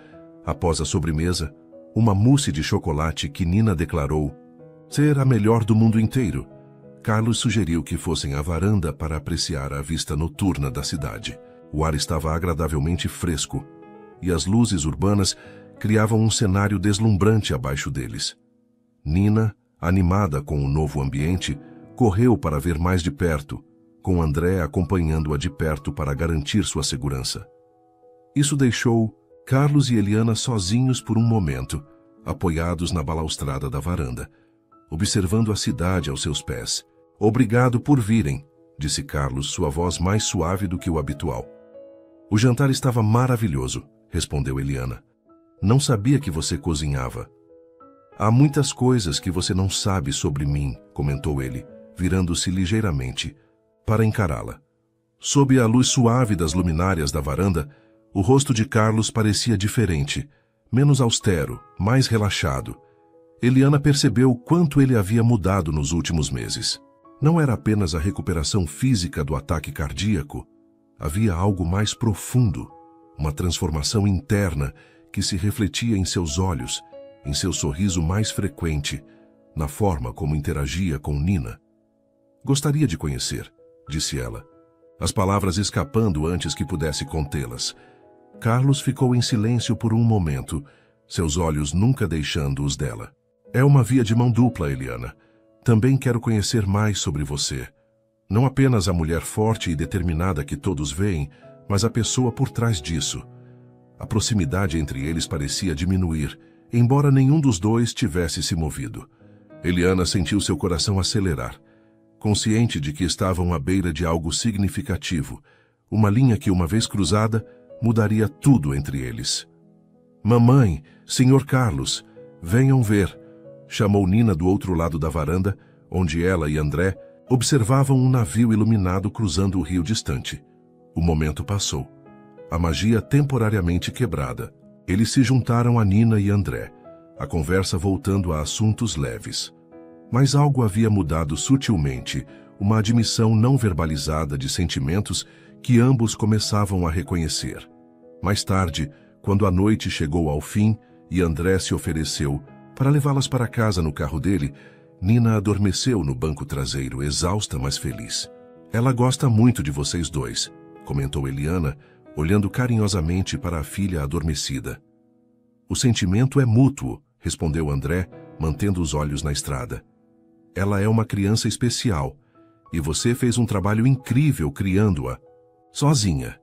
Após a sobremesa, uma mousse de chocolate que Nina declarou ser a melhor do mundo inteiro. Carlos sugeriu que fossem à varanda para apreciar a vista noturna da cidade. O ar estava agradavelmente fresco, e as luzes urbanas criavam um cenário deslumbrante abaixo deles. Nina, animada com o novo ambiente, correu para ver mais de perto, com André acompanhando-a de perto para garantir sua segurança. Isso deixou Carlos e Eliana sozinhos por um momento, apoiados na balaustrada da varanda, observando a cidade aos seus pés. Obrigado por virem, disse Carlos, sua voz mais suave do que o habitual. O jantar estava maravilhoso, respondeu Eliana. Não sabia que você cozinhava. Há muitas coisas que você não sabe sobre mim, comentou ele, virando-se ligeiramente, para encará-la. Sob a luz suave das luminárias da varanda, o rosto de Carlos parecia diferente, menos austero, mais relaxado. Eliana percebeu quanto ele havia mudado nos últimos meses. Não era apenas a recuperação física do ataque cardíaco. Havia algo mais profundo, uma transformação interna que se refletia em seus olhos, em seu sorriso mais frequente, na forma como interagia com Nina. Gostaria de conhecer, disse ela, as palavras escapando antes que pudesse contê-las. Carlos ficou em silêncio por um momento, seus olhos nunca deixando os dela. É uma via de mão dupla, Eliana. Também quero conhecer mais sobre você. Não apenas a mulher forte e determinada que todos veem, mas a pessoa por trás disso. A proximidade entre eles parecia diminuir, embora nenhum dos dois tivesse se movido. Eliana sentiu seu coração acelerar, consciente de que estavam à beira de algo significativo, uma linha que, uma vez cruzada, mudaria tudo entre eles. Mamãe, Sr. Carlos, venham ver, chamou Nina do outro lado da varanda, onde ela e André observavam um navio iluminado cruzando o rio distante. O momento passou. A magia temporariamente quebrada. Eles se juntaram a Nina e André, a conversa voltando a assuntos leves. Mas algo havia mudado sutilmente, uma admissão não verbalizada de sentimentos que ambos começavam a reconhecer. Mais tarde, quando a noite chegou ao fim e André se ofereceu para levá-las para casa no carro dele, Nina adormeceu no banco traseiro, exausta, mas feliz. Ela gosta muito de vocês dois, comentou Eliana, olhando carinhosamente para a filha adormecida. O sentimento é mútuo, respondeu André, mantendo os olhos na estrada. Ela é uma criança especial, e você fez um trabalho incrível criando-a. Sozinha.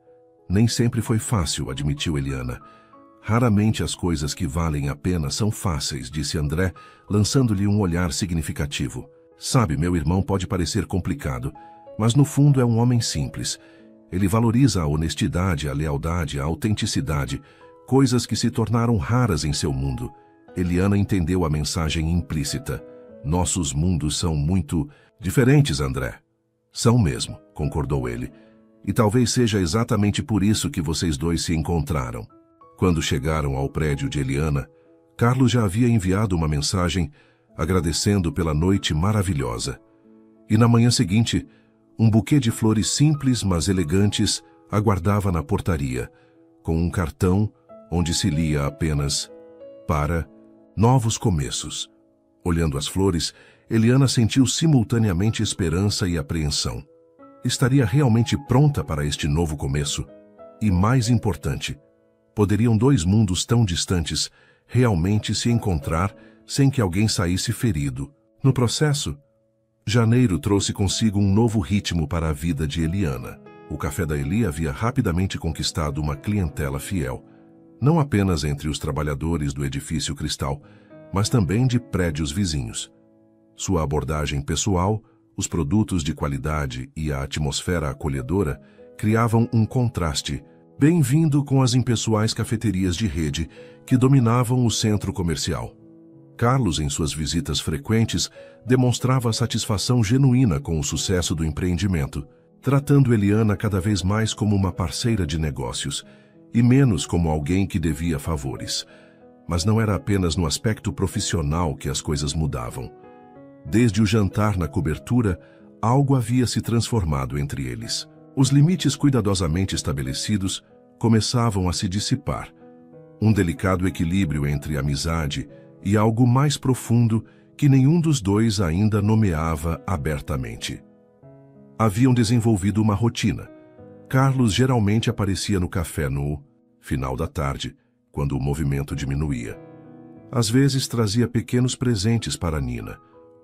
Nem sempre foi fácil, admitiu Eliana. Raramente as coisas que valem a pena são fáceis, disse André, lançando-lhe um olhar significativo. Sabe, meu irmão pode parecer complicado, mas no fundo é um homem simples. Ele valoriza a honestidade, a lealdade, a autenticidade, coisas que se tornaram raras em seu mundo. Eliana entendeu a mensagem implícita. Nossos mundos são muito diferentes, André. São mesmo, concordou ele. E talvez seja exatamente por isso que vocês dois se encontraram. Quando chegaram ao prédio de Eliana, Carlos já havia enviado uma mensagem agradecendo pela noite maravilhosa. E na manhã seguinte, um buquê de flores simples, mas elegantes, aguardava na portaria, com um cartão onde se lia apenas para novos começos. Olhando as flores, Eliana sentiu simultaneamente esperança e apreensão. Estaria realmente pronta para este novo começo? E mais importante, poderiam dois mundos tão distantes realmente se encontrar sem que alguém saísse ferido? No processo, janeiro trouxe consigo um novo ritmo para a vida de Eliana. O Café da Eli havia rapidamente conquistado uma clientela fiel, não apenas entre os trabalhadores do edifício Cristal, mas também de prédios vizinhos. Sua abordagem pessoal, os produtos de qualidade e a atmosfera acolhedora criavam um contraste bem-vindo com as impessoais cafeterias de rede que dominavam o centro comercial. Carlos, em suas visitas frequentes, demonstrava satisfação genuína com o sucesso do empreendimento, tratando Eliana cada vez mais como uma parceira de negócios e menos como alguém que devia favores. Mas não era apenas no aspecto profissional que as coisas mudavam. Desde o jantar na cobertura, algo havia se transformado entre eles. Os limites cuidadosamente estabelecidos começavam a se dissipar. Um delicado equilíbrio entre amizade e algo mais profundo que nenhum dos dois ainda nomeava abertamente. Haviam desenvolvido uma rotina. Carlos geralmente aparecia no café no final da tarde, quando o movimento diminuía. Às vezes trazia pequenos presentes para Nina,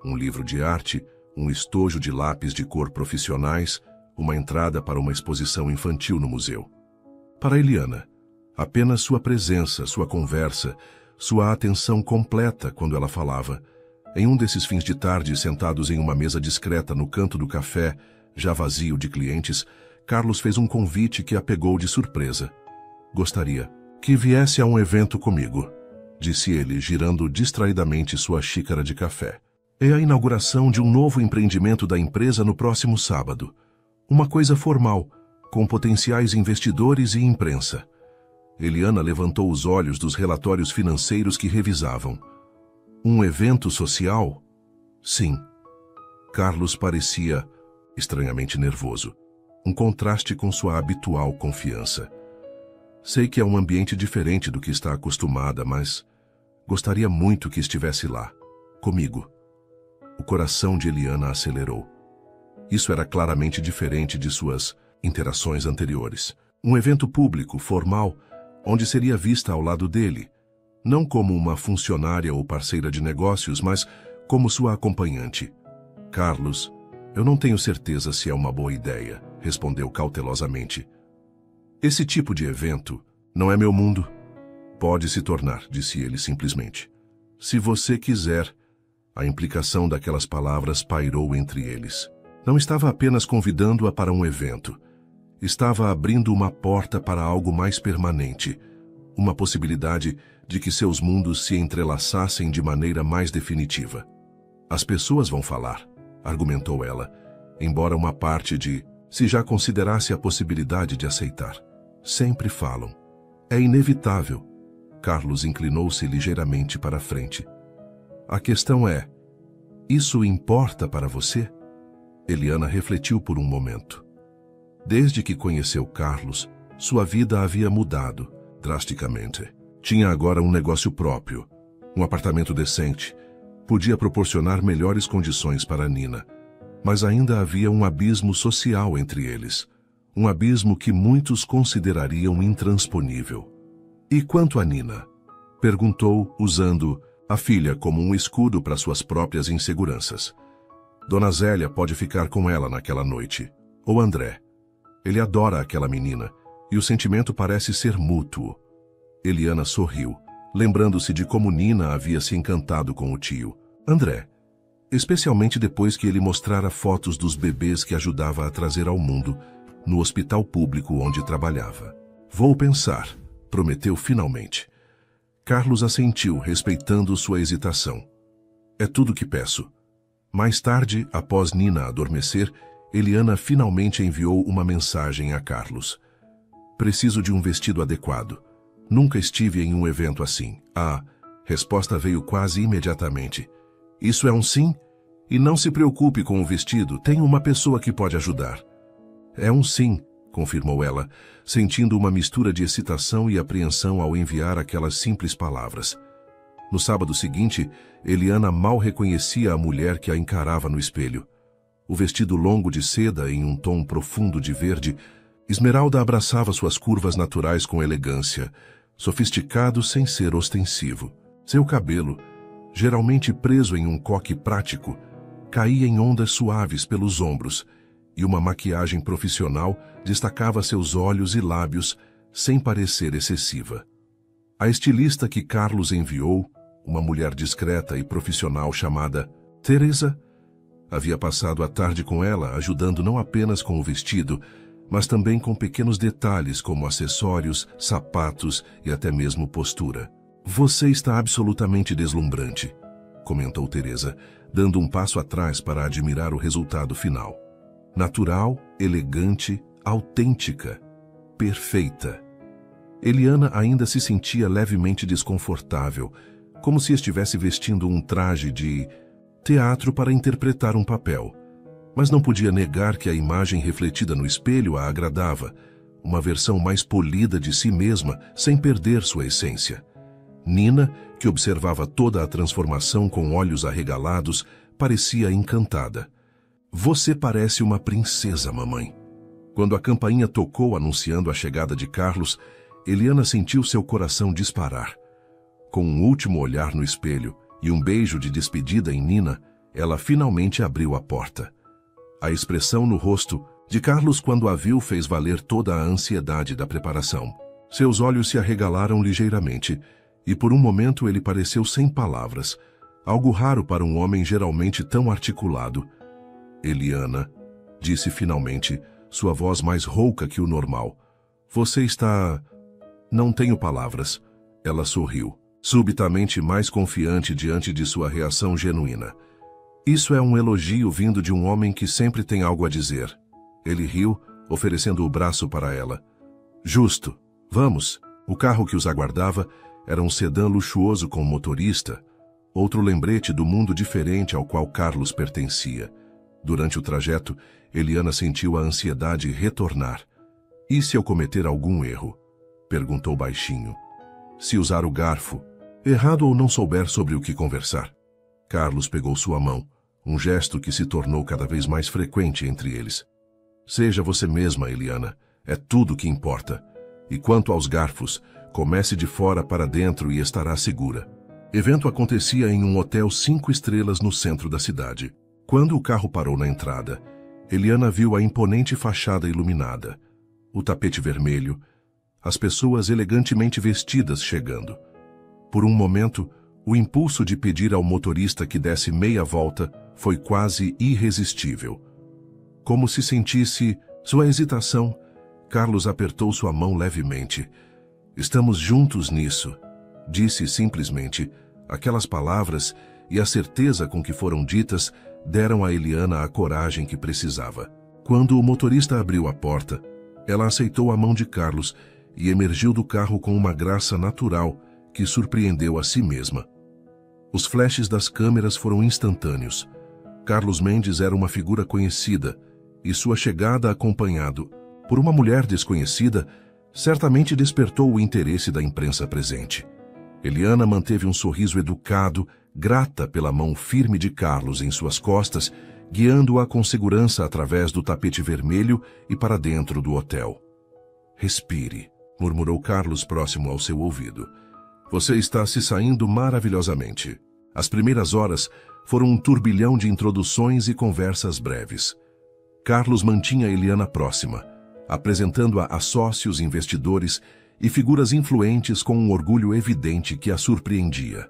um livro de arte, um estojo de lápis de cor profissionais, uma entrada para uma exposição infantil no museu. Para Eliana, apenas sua presença, sua conversa, sua atenção completa quando ela falava. Em um desses fins de tarde, sentados em uma mesa discreta no canto do café, já vazio de clientes, Carlos fez um convite que a pegou de surpresa. Gostaria que viesse a um evento comigo, disse ele, girando distraidamente sua xícara de café. É a inauguração de um novo empreendimento da empresa no próximo sábado. Uma coisa formal, com potenciais investidores e imprensa. Eliana levantou os olhos dos relatórios financeiros que revisavam. Um evento social? Sim. Carlos parecia estranhamente nervoso. Um contraste com sua habitual confiança. Sei que é um ambiente diferente do que está acostumada, mas gostaria muito que estivesse lá, comigo. O coração de Eliana acelerou. Isso era claramente diferente de suas interações anteriores. Um evento público, formal, onde seria vista ao lado dele, Não como uma funcionária ou parceira de negócios, mas como sua acompanhante. Carlos, eu não tenho certeza se é uma boa ideia, respondeu cautelosamente. Esse tipo de evento não é meu mundo. Pode se tornar, disse ele simplesmente. Se você quiser. A implicação daquelas palavras pairou entre eles. Não estava apenas convidando-a para um evento. Estava abrindo uma porta para algo mais permanente. Uma possibilidade de que seus mundos se entrelaçassem de maneira mais definitiva. As pessoas vão falar, argumentou ela, embora uma parte de, se já considerasse a possibilidade de aceitar. Sempre falam. É inevitável. Carlos inclinou-se ligeiramente para a frente. A questão é, isso importa para você? Eliana refletiu por um momento. Desde que conheceu Carlos, sua vida havia mudado drasticamente. Tinha agora um negócio próprio, um apartamento decente, podia proporcionar melhores condições para Nina, mas ainda havia um abismo social entre eles, um abismo que muitos considerariam intransponível. E quanto a Nina? Perguntou, usando a filha como um escudo para suas próprias inseguranças. Dona Zélia pode ficar com ela naquela noite. Ou André. Ele adora aquela menina, e o sentimento parece ser mútuo. Eliana sorriu, lembrando-se de como Nina havia se encantado com o tio, André, especialmente depois que ele mostrara fotos dos bebês que ajudava a trazer ao mundo no hospital público onde trabalhava. Vou pensar, prometeu finalmente. Carlos assentiu, respeitando sua hesitação. É tudo que peço. Mais tarde, após Nina adormecer, Eliana finalmente enviou uma mensagem a Carlos. Preciso de um vestido adequado. Nunca estive em um evento assim. A resposta veio quase imediatamente. Isso é um sim? E não se preocupe com o vestido, tenho uma pessoa que pode ajudar. É um sim, confirmou ela, sentindo uma mistura de excitação e apreensão ao enviar aquelas simples palavras. No sábado seguinte, Eliana mal reconhecia a mulher que a encarava no espelho. O vestido longo de seda em um tom profundo de verde, Esmeralda abraçava suas curvas naturais com elegância, sofisticado sem ser ostensivo. Seu cabelo, geralmente preso em um coque prático, caía em ondas suaves pelos ombros, e uma maquiagem profissional destacava seus olhos e lábios sem parecer excessiva. A estilista que Carlos enviou, uma mulher discreta e profissional chamada Teresa, havia passado a tarde com ela, ajudando não apenas com o vestido, mas também com pequenos detalhes como acessórios, sapatos e até mesmo postura. Você está absolutamente deslumbrante, comentou Teresa, dando um passo atrás para admirar o resultado final. Natural, elegante, autêntica, perfeita. Eliana ainda se sentia levemente desconfortável, como se estivesse vestindo um traje de teatro para interpretar um papel. Mas não podia negar que a imagem refletida no espelho a agradava, uma versão mais polida de si mesma, sem perder sua essência. Nina, que observava toda a transformação com olhos arregalados, parecia encantada. Você parece uma princesa, mamãe. Quando a campainha tocou anunciando a chegada de Carlos, Eliana sentiu seu coração disparar. Com um último olhar no espelho e um beijo de despedida em Nina, ela finalmente abriu a porta. A expressão no rosto de Carlos quando a viu fez valer toda a ansiedade da preparação. Seus olhos se arregalaram ligeiramente, e por um momento ele pareceu sem palavras, algo raro para um homem geralmente tão articulado. Eliana, disse finalmente, sua voz mais rouca que o normal. Você está... Não tenho palavras. Ela sorriu, subitamente mais confiante diante de sua reação genuína. Isso é um elogio vindo de um homem que sempre tem algo a dizer. Ele riu, oferecendo o braço para ela. Justo. Vamos. O carro que os aguardava era um sedã luxuoso com motorista, outro lembrete do mundo diferente ao qual Carlos pertencia. Durante o trajeto, Eliana sentiu a ansiedade retornar. E se eu cometer algum erro? Perguntou baixinho. Se usar o garfo, errado ou não souber sobre o que conversar? Carlos pegou sua mão, um gesto que se tornou cada vez mais frequente entre eles. Seja você mesma, Eliana. É tudo que importa. E quanto aos garfos, Comece de fora para dentro e estará segura. Evento acontecia em um hotel 5 estrelas no centro da cidade. Quando o carro parou na entrada, Eliana viu a imponente fachada iluminada, o tapete vermelho, as pessoas elegantemente vestidas chegando. Por um momento, o impulso de pedir ao motorista que desse meia volta foi quase irresistível. Como se sentisse sua hesitação, Carlos apertou sua mão levemente. Estamos juntos nisso, disse simplesmente. Aquelas palavras e a certeza com que foram ditas deram a Eliana a coragem que precisava. Quando o motorista abriu a porta, ela aceitou a mão de Carlos e emergiu do carro com uma graça natural que surpreendeu a si mesma. Os flashes das câmeras foram instantâneos. Carlos Mendes era uma figura conhecida e sua chegada acompanhado por uma mulher desconhecida certamente despertou o interesse da imprensa presente. Eliana manteve um sorriso educado, grata pela mão firme de Carlos em suas costas, guiando-a com segurança através do tapete vermelho e para dentro do hotel. Respire, murmurou Carlos próximo ao seu ouvido. Você está se saindo maravilhosamente. As primeiras horas foram um turbilhão de introduções e conversas breves. Carlos mantinha Eliana próxima, apresentando-a a sócios, investidores e figuras influentes com um orgulho evidente que a surpreendia.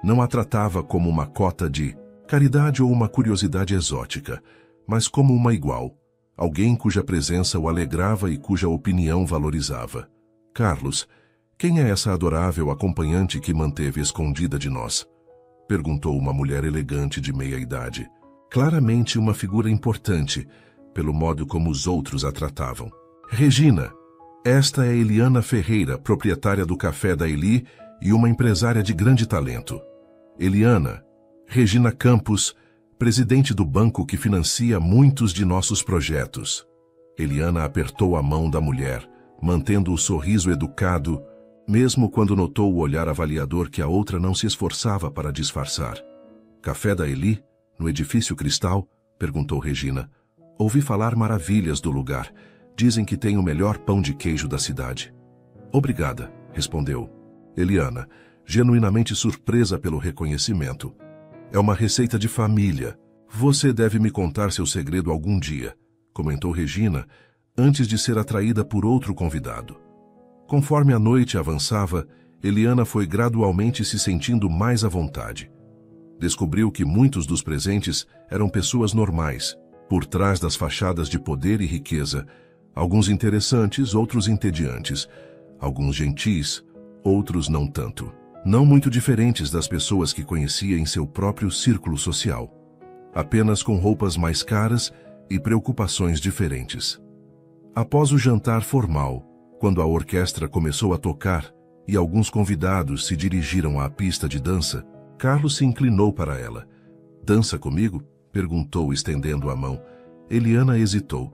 Não a tratava como uma cota de caridade ou uma curiosidade exótica, mas como uma igual, alguém cuja presença o alegrava e cuja opinião valorizava. Carlos, quem é essa adorável acompanhante que manteve escondida de nós? Perguntou uma mulher elegante de meia-idade. Claramente uma figura importante, pelo modo como os outros a tratavam. Regina, esta é Eliana Ferreira, proprietária do Café da Eli e uma empresária de grande talento. Eliana, Regina Campos, presidente do banco que financia muitos de nossos projetos. Eliana apertou a mão da mulher, mantendo o sorriso educado, mesmo quando notou o olhar avaliador que a outra não se esforçava para disfarçar. Café da Eli, no Edifício Cristal? Perguntou Regina. Ouvi falar maravilhas do lugar. Dizem que tem o melhor pão de queijo da cidade. Obrigada, respondeu Eliana, genuinamente surpresa pelo reconhecimento. É uma receita de família. Você deve me contar seu segredo algum dia, comentou Regina, antes de ser atraída por outro convidado. Conforme a noite avançava, Eliana foi gradualmente se sentindo mais à vontade. Descobriu que muitos dos presentes eram pessoas normais, por trás das fachadas de poder e riqueza, alguns interessantes, outros entediantes, alguns gentis, outros não tanto. Não muito diferentes das pessoas que conhecia em seu próprio círculo social, apenas com roupas mais caras e preocupações diferentes. Após o jantar formal, quando a orquestra começou a tocar e alguns convidados se dirigiram à pista de dança, Carlos se inclinou para ela. "Dança comigo?" perguntou, estendendo a mão. Eliana hesitou.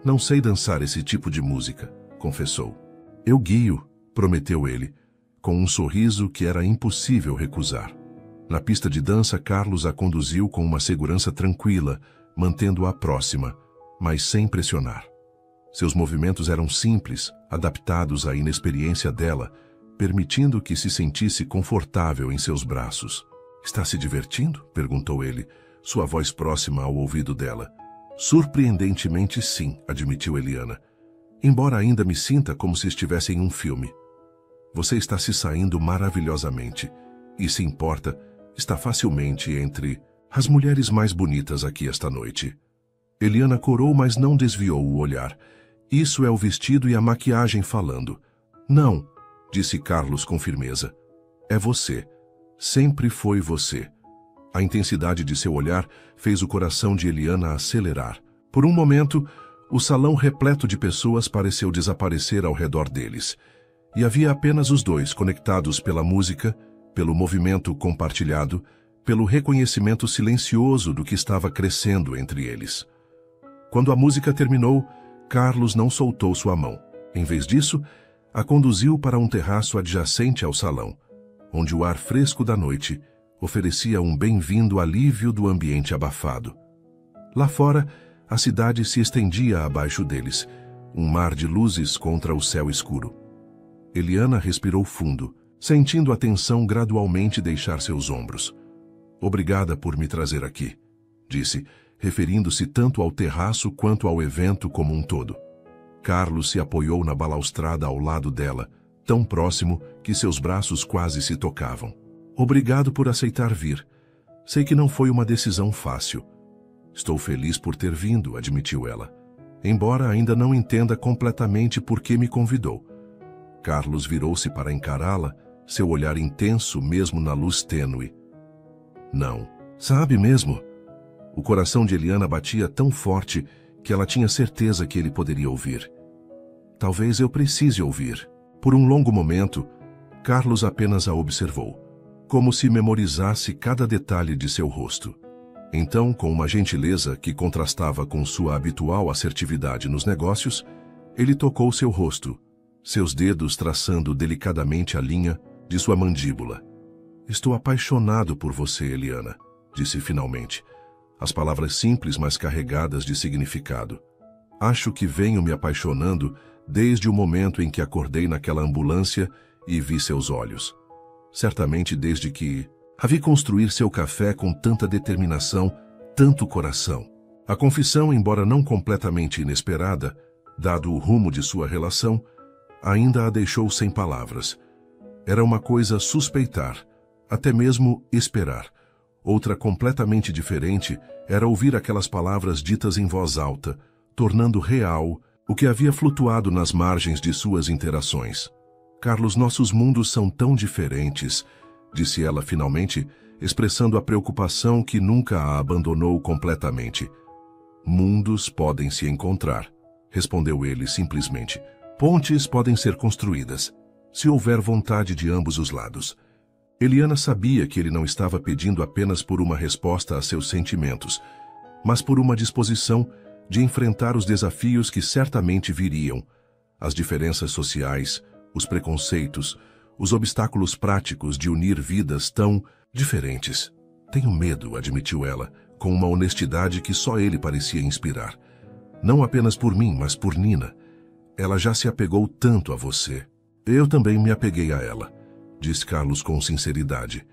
"Não sei dançar esse tipo de música", confessou. "Eu guio", prometeu ele, com um sorriso que era impossível recusar. Na pista de dança, Carlos a conduziu com uma segurança tranquila, mantendo-a próxima, mas sem pressionar. Seus movimentos eram simples, adaptados à inexperiência dela, permitindo que se sentisse confortável em seus braços. "Está se divertindo?" perguntou ele, sua voz próxima ao ouvido dela. "Surpreendentemente sim", admitiu Eliana. "Embora ainda me sinta como se estivesse em um filme. Você está se saindo maravilhosamente. E se importa, está facilmente entre as mulheres mais bonitas aqui esta noite." Eliana corou, mas não desviou o olhar. "Isso é o vestido e a maquiagem falando." "Não", disse Carlos com firmeza. "É você. Sempre foi você." A intensidade de seu olhar fez o coração de Eliana acelerar. Por um momento, o salão repleto de pessoas pareceu desaparecer ao redor deles. E havia apenas os dois, conectados pela música, pelo movimento compartilhado, pelo reconhecimento silencioso do que estava crescendo entre eles. Quando a música terminou, Carlos não soltou sua mão. Em vez disso, a conduziu para um terraço adjacente ao salão, onde o ar fresco da noite oferecia um bem-vindo alívio do ambiente abafado. Lá fora, a cidade se estendia abaixo deles, um mar de luzes contra o céu escuro. Eliana respirou fundo, sentindo a tensão gradualmente deixar seus ombros. Obrigada por me trazer aqui, disse, referindo-se tanto ao terraço quanto ao evento como um todo. Carlos se apoiou na balaustrada ao lado dela, tão próximo que seus braços quase se tocavam. Obrigado por aceitar vir. Sei que não foi uma decisão fácil. Estou feliz por ter vindo, admitiu ela, embora ainda não entenda completamente por que me convidou. Carlos virou-se para encará-la, seu olhar intenso mesmo na luz tênue. Não. Sabe mesmo? O coração de Eliana batia tão forte que ela tinha certeza que ele poderia ouvir. Talvez eu precise ouvir. Por um longo momento, Carlos apenas a observou, como se memorizasse cada detalhe de seu rosto. Então, com uma gentileza que contrastava com sua habitual assertividade nos negócios, ele tocou seu rosto, seus dedos traçando delicadamente a linha de sua mandíbula. Estou apaixonado por você, Eliana, disse finalmente. As palavras simples, mas carregadas de significado. Acho que venho me apaixonando desde o momento em que acordei naquela ambulância e vi seus olhos. Certamente desde que a vi construir seu café com tanta determinação, tanto coração. A confissão, embora não completamente inesperada, dado o rumo de sua relação, ainda a deixou sem palavras. Era uma coisa suspeitar, até mesmo esperar. Outra completamente diferente era ouvir aquelas palavras ditas em voz alta, tornando real o que havia flutuado nas margens de suas interações. Carlos, nossos mundos são tão diferentes, disse ela finalmente, expressando a preocupação que nunca a abandonou completamente. Mundos podem se encontrar, respondeu ele simplesmente. Pontes podem ser construídas, se houver vontade de ambos os lados. Eliana sabia que ele não estava pedindo apenas por uma resposta a seus sentimentos, mas por uma disposição de enfrentar os desafios que certamente viriam, as diferenças sociais, os preconceitos, os obstáculos práticos de unir vidas tão diferentes. Tenho medo, admitiu ela, com uma honestidade que só ele parecia inspirar. Não apenas por mim, mas por Nina. Ela já se apegou tanto a você. Eu também me apeguei a ela, disse Carlos com sinceridade.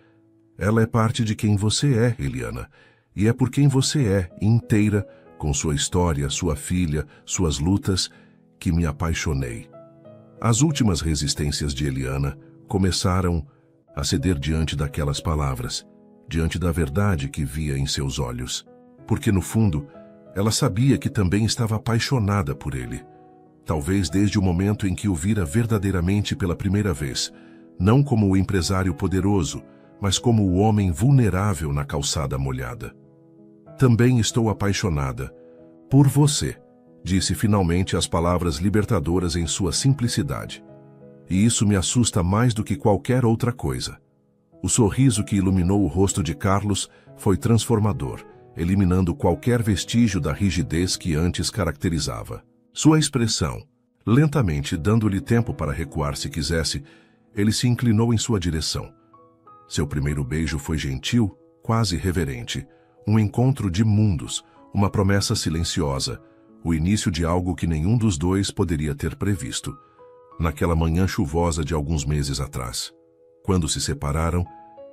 Ela é parte de quem você é, Eliana, e é por quem você é, inteira, com sua história, sua filha, suas lutas, que me apaixonei. As últimas resistências de Eliana começaram a ceder diante daquelas palavras, diante da verdade que via em seus olhos, porque no fundo, ela sabia que também estava apaixonada por ele. Talvez desde o momento em que o vira verdadeiramente pela primeira vez, não como o empresário poderoso, mas como o homem vulnerável na calçada molhada. Também estou apaixonada por você, disse finalmente as palavras libertadoras em sua simplicidade. E isso me assusta mais do que qualquer outra coisa. O sorriso que iluminou o rosto de Carlos foi transformador, eliminando qualquer vestígio da rigidez que antes caracterizava. Sua expressão, lentamente dando-lhe tempo para recuar se quisesse, ele se inclinou em sua direção. Seu primeiro beijo foi gentil, quase reverente, um encontro de mundos, uma promessa silenciosa, o início de algo que nenhum dos dois poderia ter previsto. Naquela manhã chuvosa de alguns meses atrás. Quando se separaram,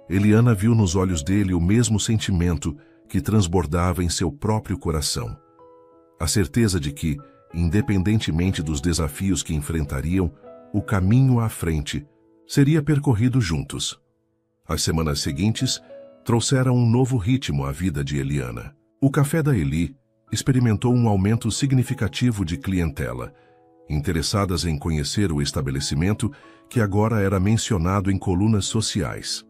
Eliana viu nos olhos dele o mesmo sentimento que transbordava em seu próprio coração. A certeza de que, independentemente dos desafios que enfrentariam, o caminho à frente seria percorrido juntos. As semanas seguintes trouxeram um novo ritmo à vida de Eliana. O Café da Eli experimentou um aumento significativo de clientela, interessadas em conhecer o estabelecimento que agora era mencionado em colunas sociais.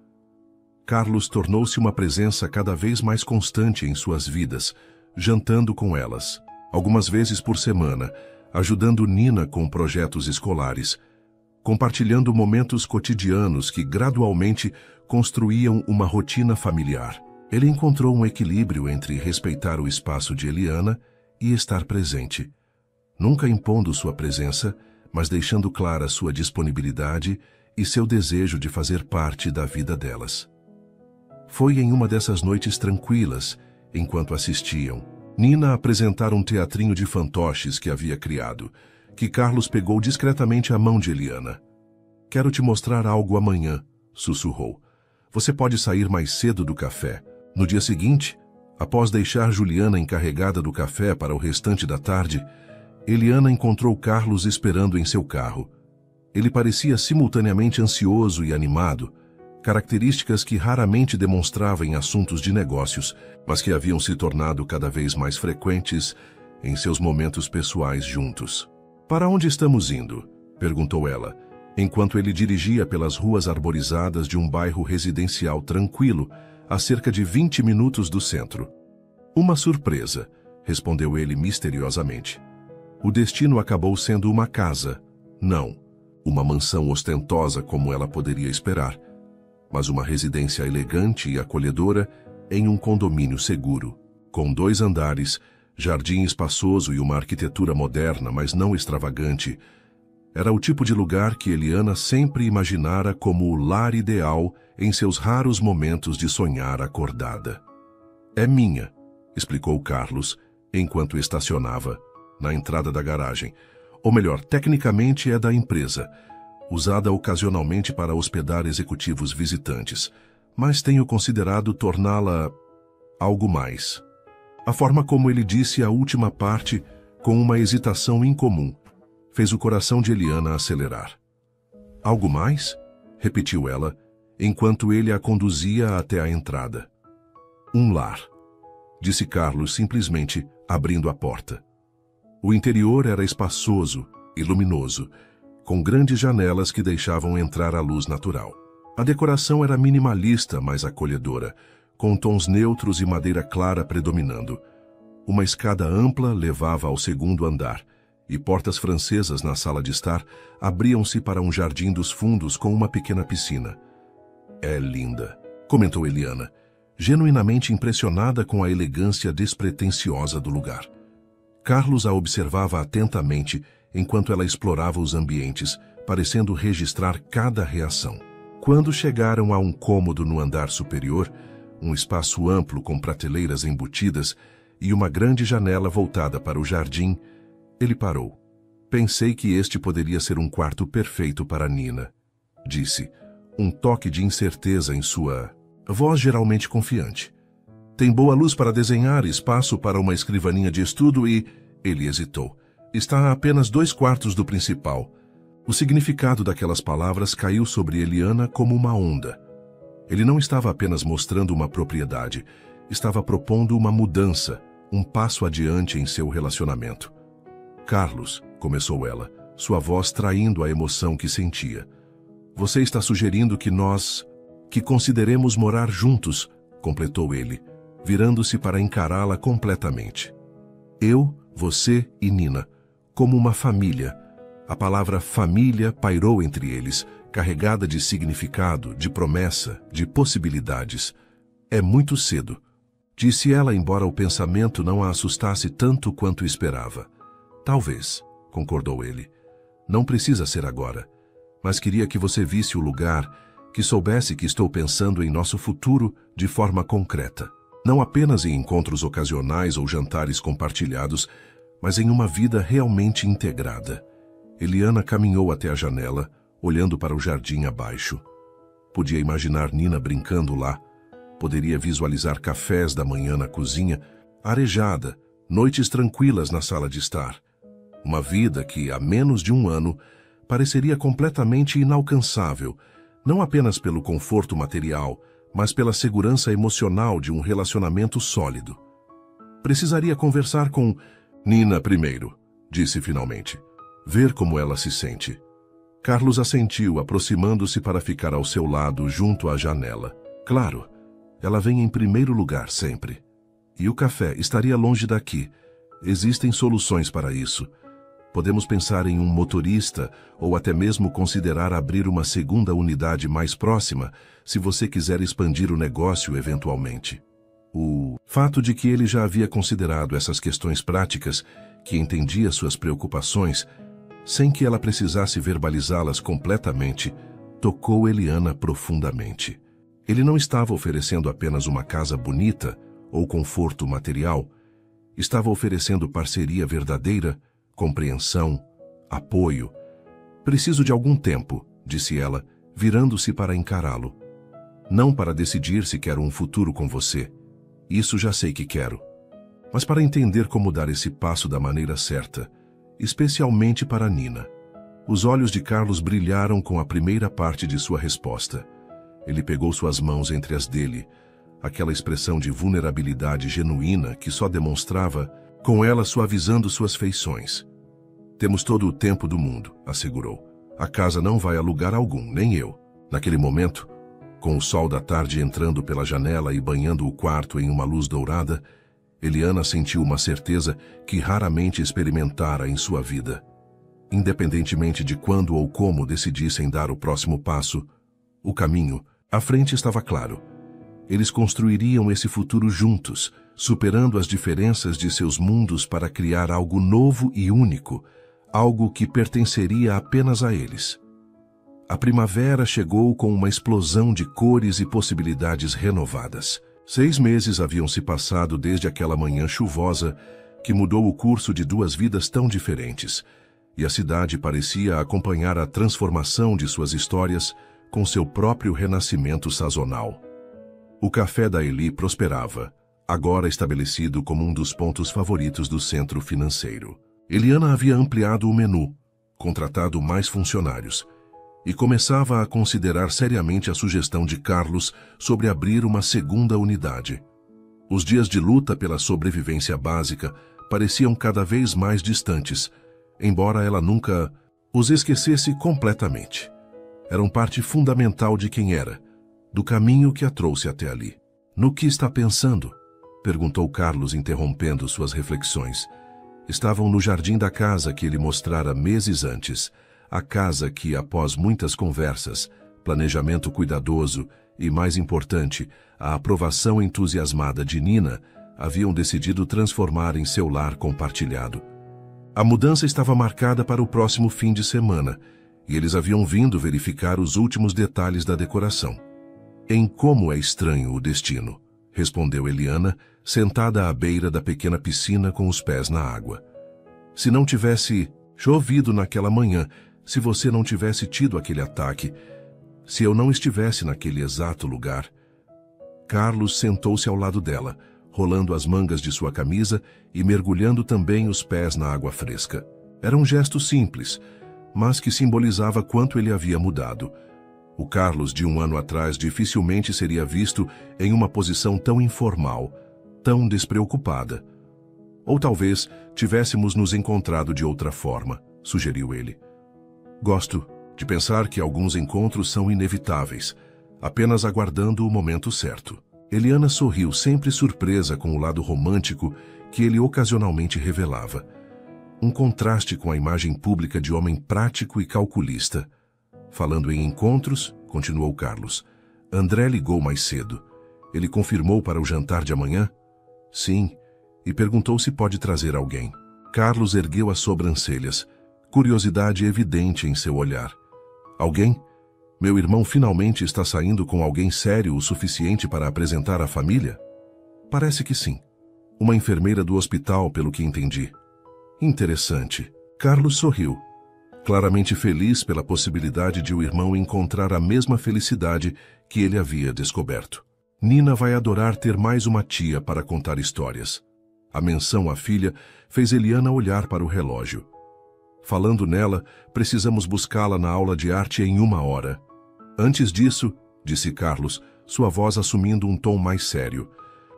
Carlos tornou-se uma presença cada vez mais constante em suas vidas, jantando com elas, algumas vezes por semana, ajudando Nina com projetos escolares, compartilhando momentos cotidianos que gradualmente construíam uma rotina familiar. Ele encontrou um equilíbrio entre respeitar o espaço de Eliana e estar presente, nunca impondo sua presença, mas deixando clara sua disponibilidade e seu desejo de fazer parte da vida delas. Foi em uma dessas noites tranquilas, enquanto assistiam, Nina apresentar um teatrinho de fantoches que havia criado, que Carlos pegou discretamente a mão de Eliana. Quero te mostrar algo amanhã, sussurrou. Você pode sair mais cedo do café. No dia seguinte, após deixar Juliana encarregada do café para o restante da tarde, Eliana encontrou Carlos esperando em seu carro. Ele parecia simultaneamente ansioso e animado, características que raramente demonstrava em assuntos de negócios, mas que haviam se tornado cada vez mais frequentes em seus momentos pessoais juntos. Para onde estamos indo? Perguntou ela, enquanto ele dirigia pelas ruas arborizadas de um bairro residencial tranquilo, a cerca de 20 minutos do centro. Uma surpresa, respondeu ele misteriosamente. O destino acabou sendo uma casa, não uma mansão ostentosa como ela poderia esperar, mas uma residência elegante e acolhedora em um condomínio seguro, com 2 andares, jardim espaçoso e uma arquitetura moderna, mas não extravagante. Era o tipo de lugar que Eliana sempre imaginara como o lar ideal em seus raros momentos de sonhar acordada. É minha, explicou Carlos, enquanto estacionava na entrada da garagem. Ou melhor, tecnicamente é da empresa, usada ocasionalmente para hospedar executivos visitantes, mas tenho considerado torná-la algo mais. A forma como ele disse a última parte, com uma hesitação incomum, fez o coração de Eliana acelerar. Algo mais? Repetiu ela, enquanto ele a conduzia até a entrada. Um lar, disse Carlos simplesmente, abrindo a porta. O interior era espaçoso e luminoso, com grandes janelas que deixavam entrar a luz natural. A decoração era minimalista, mas acolhedora, com tons neutros e madeira clara predominando. Uma escada ampla levava ao 2º andar, e portas francesas na sala de estar abriam-se para um jardim dos fundos com uma pequena piscina. É linda, comentou Eliana, genuinamente impressionada com a elegância despretensiosa do lugar. Carlos a observava atentamente enquanto ela explorava os ambientes, parecendo registrar cada reação. Quando chegaram a um cômodo no andar superior, um espaço amplo com prateleiras embutidas e uma grande janela voltada para o jardim, ele parou. Pensei que este poderia ser um quarto perfeito para Nina, disse, um toque de incerteza em sua voz geralmente confiante. Tem boa luz para desenhar, espaço para uma escrivaninha de estudo e... Ele hesitou. Está a apenas 2 quartos do principal. O significado daquelas palavras caiu sobre Eliana como uma onda. Ele não estava apenas mostrando uma propriedade, estava propondo uma mudança, um passo adiante em seu relacionamento. Carlos, começou ela, sua voz traindo a emoção que sentia. Você está sugerindo que consideremos morar juntos, completou ele, virando-se para encará-la completamente. Eu, você e Nina, como uma família. A palavra família pairou entre eles, carregada de significado, de promessa, de possibilidades. É muito cedo, disse ela, embora o pensamento não a assustasse tanto quanto esperava. Talvez, concordou ele. Não precisa ser agora, mas queria que você visse o lugar, que soubesse que estou pensando em nosso futuro de forma concreta. Não apenas em encontros ocasionais ou jantares compartilhados, mas em uma vida realmente integrada. Eliana caminhou até a janela, olhando para o jardim abaixo. Podia imaginar Nina brincando lá. Poderia visualizar cafés da manhã na cozinha, arejada, noites tranquilas na sala de estar. Uma vida que, há menos de um ano, pareceria completamente inalcançável, não apenas pelo conforto material, mas pela segurança emocional de um relacionamento sólido. Precisaria conversar com Nina primeiro, disse finalmente. Ver como ela se sente. Carlos assentiu, aproximando-se para ficar ao seu lado, junto à janela. Claro, ela vem em primeiro lugar sempre. E o café estaria longe daqui. Existem soluções para isso. Podemos pensar em um motorista ou até mesmo considerar abrir uma segunda unidade mais próxima, se você quiser expandir o negócio eventualmente. O fato de que ele já havia considerado essas questões práticas, que entendia suas preocupações, sem que ela precisasse verbalizá-las completamente, tocou Eliana profundamente. Ele não estava oferecendo apenas uma casa bonita ou conforto material, estava oferecendo parceria verdadeira, compreensão, apoio. Preciso de algum tempo, disse ela, virando-se para encará-lo. Não para decidir se quero um futuro com você. Isso já sei que quero. Mas para entender como dar esse passo da maneira certa, especialmente para Nina. Os olhos de Carlos brilharam com a primeira parte de sua resposta. Ele pegou suas mãos entre as dele, aquela expressão de vulnerabilidade genuína que só demonstrava, com ela suavizando suas feições. Temos todo o tempo do mundo, assegurou. A casa não vai a lugar algum, nem eu. Naquele momento, com o sol da tarde entrando pela janela e banhando o quarto em uma luz dourada, Eliana sentiu uma certeza que raramente experimentara em sua vida. Independentemente de quando ou como decidissem dar o próximo passo, o caminho, à frente estava claro. Eles construiriam esse futuro juntos, superando as diferenças de seus mundos para criar algo novo e único, algo que pertenceria apenas a eles. A primavera chegou com uma explosão de cores e possibilidades renovadas. 6 meses haviam se passado desde aquela manhã chuvosa que mudou o curso de 2 vidas tão diferentes, e a cidade parecia acompanhar a transformação de suas histórias com seu próprio renascimento sazonal. O café da Eli prosperava, agora estabelecido como um dos pontos favoritos do centro financeiro. Eliana havia ampliado o menu, contratado mais funcionários, e começava a considerar seriamente a sugestão de Carlos sobre abrir uma segunda unidade. Os dias de luta pela sobrevivência básica pareciam cada vez mais distantes, embora ela nunca os esquecesse completamente. Eram parte fundamental de quem era, do caminho que a trouxe até ali. No que está pensando? Perguntou Carlos, interrompendo suas reflexões. Estavam no jardim da casa que ele mostrara meses antes, a casa que, após muitas conversas, planejamento cuidadoso e, mais importante, a aprovação entusiasmada de Nina, haviam decidido transformar em seu lar compartilhado. A mudança estava marcada para o próximo fim de semana, e eles haviam vindo verificar os últimos detalhes da decoração. Em como é estranho o destino, respondeu Eliana, sentada à beira da pequena piscina com os pés na água. Se não tivesse chovido naquela manhã, se você não tivesse tido aquele ataque, se eu não estivesse naquele exato lugar... Carlos sentou-se ao lado dela, rolando as mangas de sua camisa e mergulhando também os pés na água fresca. Era um gesto simples, mas que simbolizava quanto ele havia mudado. O Carlos de 1 ano atrás dificilmente seria visto em uma posição tão informal, tão despreocupada. Ou talvez tivéssemos nos encontrado de outra forma, sugeriu ele. Gosto de pensar que alguns encontros são inevitáveis, apenas aguardando o momento certo. Eliana sorriu, sempre surpresa com o lado romântico que ele ocasionalmente revelava. Um contraste com a imagem pública de homem prático e calculista. Falando em encontros, continuou Carlos, André ligou mais cedo. Ele confirmou para o jantar de amanhã? Sim, e perguntou se pode trazer alguém. Carlos ergueu as sobrancelhas, curiosidade evidente em seu olhar. Alguém? Meu irmão finalmente está saindo com alguém sério o suficiente para apresentar à família? Parece que sim. Uma enfermeira do hospital, pelo que entendi. Interessante. Carlos sorriu, claramente feliz pela possibilidade de o irmão encontrar a mesma felicidade que ele havia descoberto. Nina vai adorar ter mais uma tia para contar histórias. A menção à filha fez Eliana olhar para o relógio. Falando nela, precisamos buscá-la na aula de arte em 1 hora. Antes disso, disse Carlos, sua voz assumindo um tom mais sério,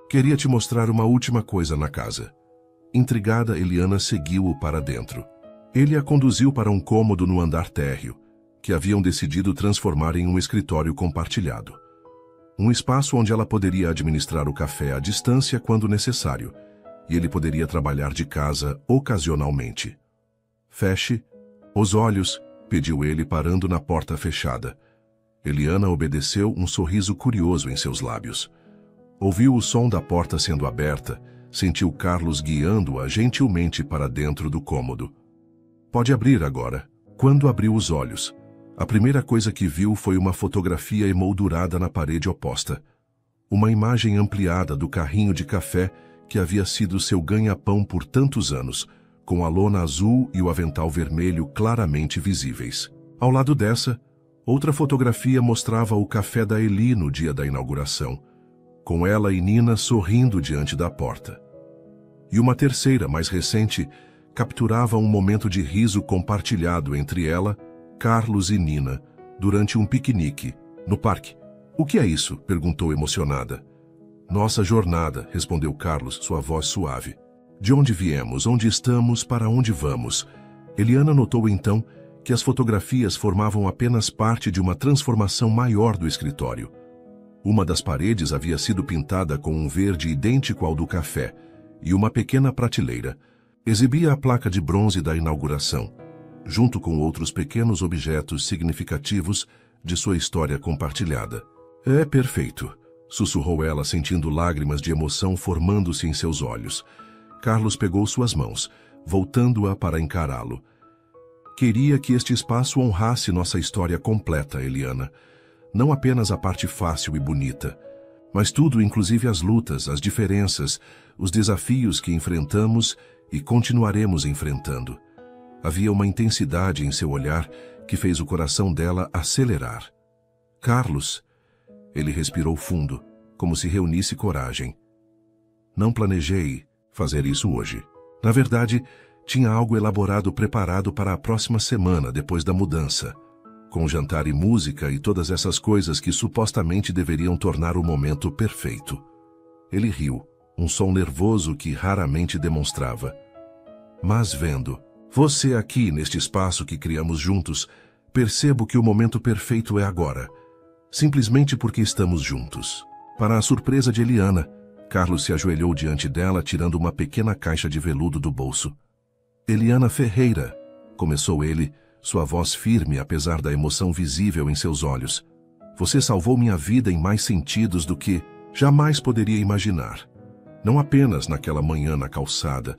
queria te mostrar uma última coisa na casa. Intrigada, Eliana seguiu-o para dentro. Ele a conduziu para um cômodo no andar térreo, que haviam decidido transformar em um escritório compartilhado. Um espaço onde ela poderia administrar o café à distância quando necessário, e ele poderia trabalhar de casa ocasionalmente. Feche os olhos, pediu ele, parando na porta fechada. Eliana obedeceu, um sorriso curioso em seus lábios. Ouviu o som da porta sendo aberta, sentiu Carlos guiando-a gentilmente para dentro do cômodo. Pode abrir agora. Quando abriu os olhos, a primeira coisa que viu foi uma fotografia emoldurada na parede oposta. Uma imagem ampliada do carrinho de café que havia sido seu ganha-pão por tantos anos, com a lona azul e o avental vermelho claramente visíveis. Ao lado dessa, Outra fotografia mostrava o café da Eli no dia da inauguração, com ela e Nina sorrindo diante da porta. E uma terceira, mais recente, capturava um momento de riso compartilhado entre ela, Carlos e Nina, durante um piquenique, no parque. "O que é isso?" perguntou emocionada. "Nossa jornada", respondeu Carlos, sua voz suave. "De onde viemos, onde estamos, para onde vamos?" Eliana notou então que as fotografias formavam apenas parte de uma transformação maior do escritório. Uma das paredes havia sido pintada com um verde idêntico ao do café, e uma pequena prateleira exibia a placa de bronze da inauguração, junto com outros pequenos objetos significativos de sua história compartilhada. "É perfeito", sussurrou ela, sentindo lágrimas de emoção formando-se em seus olhos. Carlos pegou suas mãos, voltando-a para encará-lo. "Queria que este espaço honrasse nossa história completa, Eliana. Não apenas a parte fácil e bonita, mas tudo, inclusive as lutas, as diferenças, os desafios que enfrentamos e continuaremos enfrentando." Havia uma intensidade em seu olhar que fez o coração dela acelerar. "Carlos," ele respirou fundo, como se reunisse coragem. "Não planejei fazer isso hoje. Na verdade, tinha algo elaborado preparado para a próxima semana, depois da mudança, com jantar e música e todas essas coisas que supostamente deveriam tornar o momento perfeito." Ele riu, um som nervoso que raramente demonstrava. "Mas vendo você aqui neste espaço que criamos juntos, percebo que o momento perfeito é agora, simplesmente porque estamos juntos." Para a surpresa de Eliana, Carlos se ajoelhou diante dela, tirando uma pequena caixa de veludo do bolso. "Eliana Ferreira", começou ele, sua voz firme apesar da emoção visível em seus olhos. "Você salvou minha vida em mais sentidos do que jamais poderia imaginar. Não apenas naquela manhã na calçada,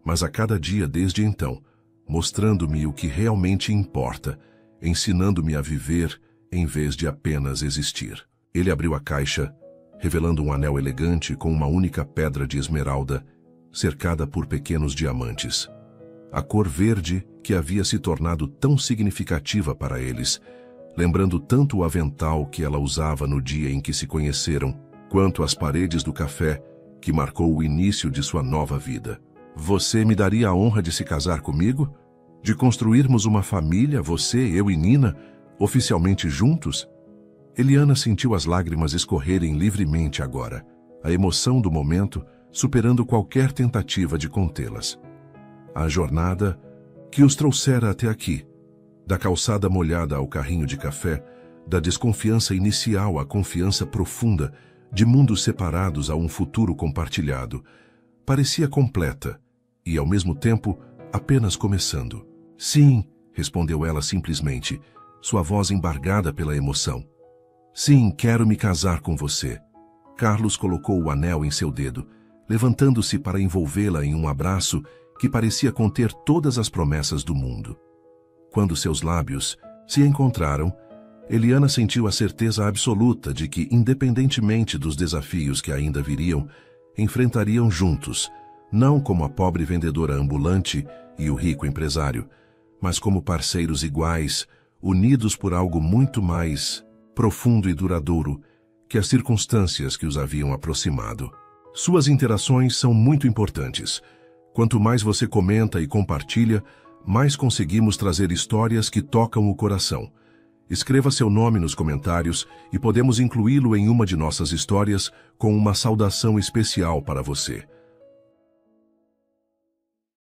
mas a cada dia desde então, mostrando-me o que realmente importa, ensinando-me a viver em vez de apenas existir." Ele abriu a caixa, revelando um anel elegante com uma única pedra de esmeralda, cercada por pequenos diamantes. A cor verde que havia se tornado tão significativa para eles, lembrando tanto o avental que ela usava no dia em que se conheceram, quanto as paredes do café que marcou o início de sua nova vida. "Você me daria a honra de se casar comigo? De construirmos uma família, você, eu e Nina, oficialmente juntos?" Eliana sentiu as lágrimas escorrerem livremente agora, a emoção do momento superando qualquer tentativa de contê-las. A jornada que os trouxera até aqui, da calçada molhada ao carrinho de café, da desconfiança inicial à confiança profunda, de mundos separados a um futuro compartilhado, parecia completa e, ao mesmo tempo, apenas começando. "Sim", respondeu ela simplesmente, sua voz embargada pela emoção. "Sim, quero me casar com você." Carlos colocou o anel em seu dedo, levantando-se para envolvê-la em um abraço que parecia conter todas as promessas do mundo. Quando seus lábios se encontraram, Eliana sentiu a certeza absoluta de que, independentemente dos desafios que ainda viriam, enfrentariam juntos, não como a pobre vendedora ambulante e o rico empresário, mas como parceiros iguais, unidos por algo muito mais profundo e duradouro que as circunstâncias que os haviam aproximado. Suas interações são muito importantes. Quanto mais você comenta e compartilha, mais conseguimos trazer histórias que tocam o coração. Escreva seu nome nos comentários e podemos incluí-lo em uma de nossas histórias com uma saudação especial para você.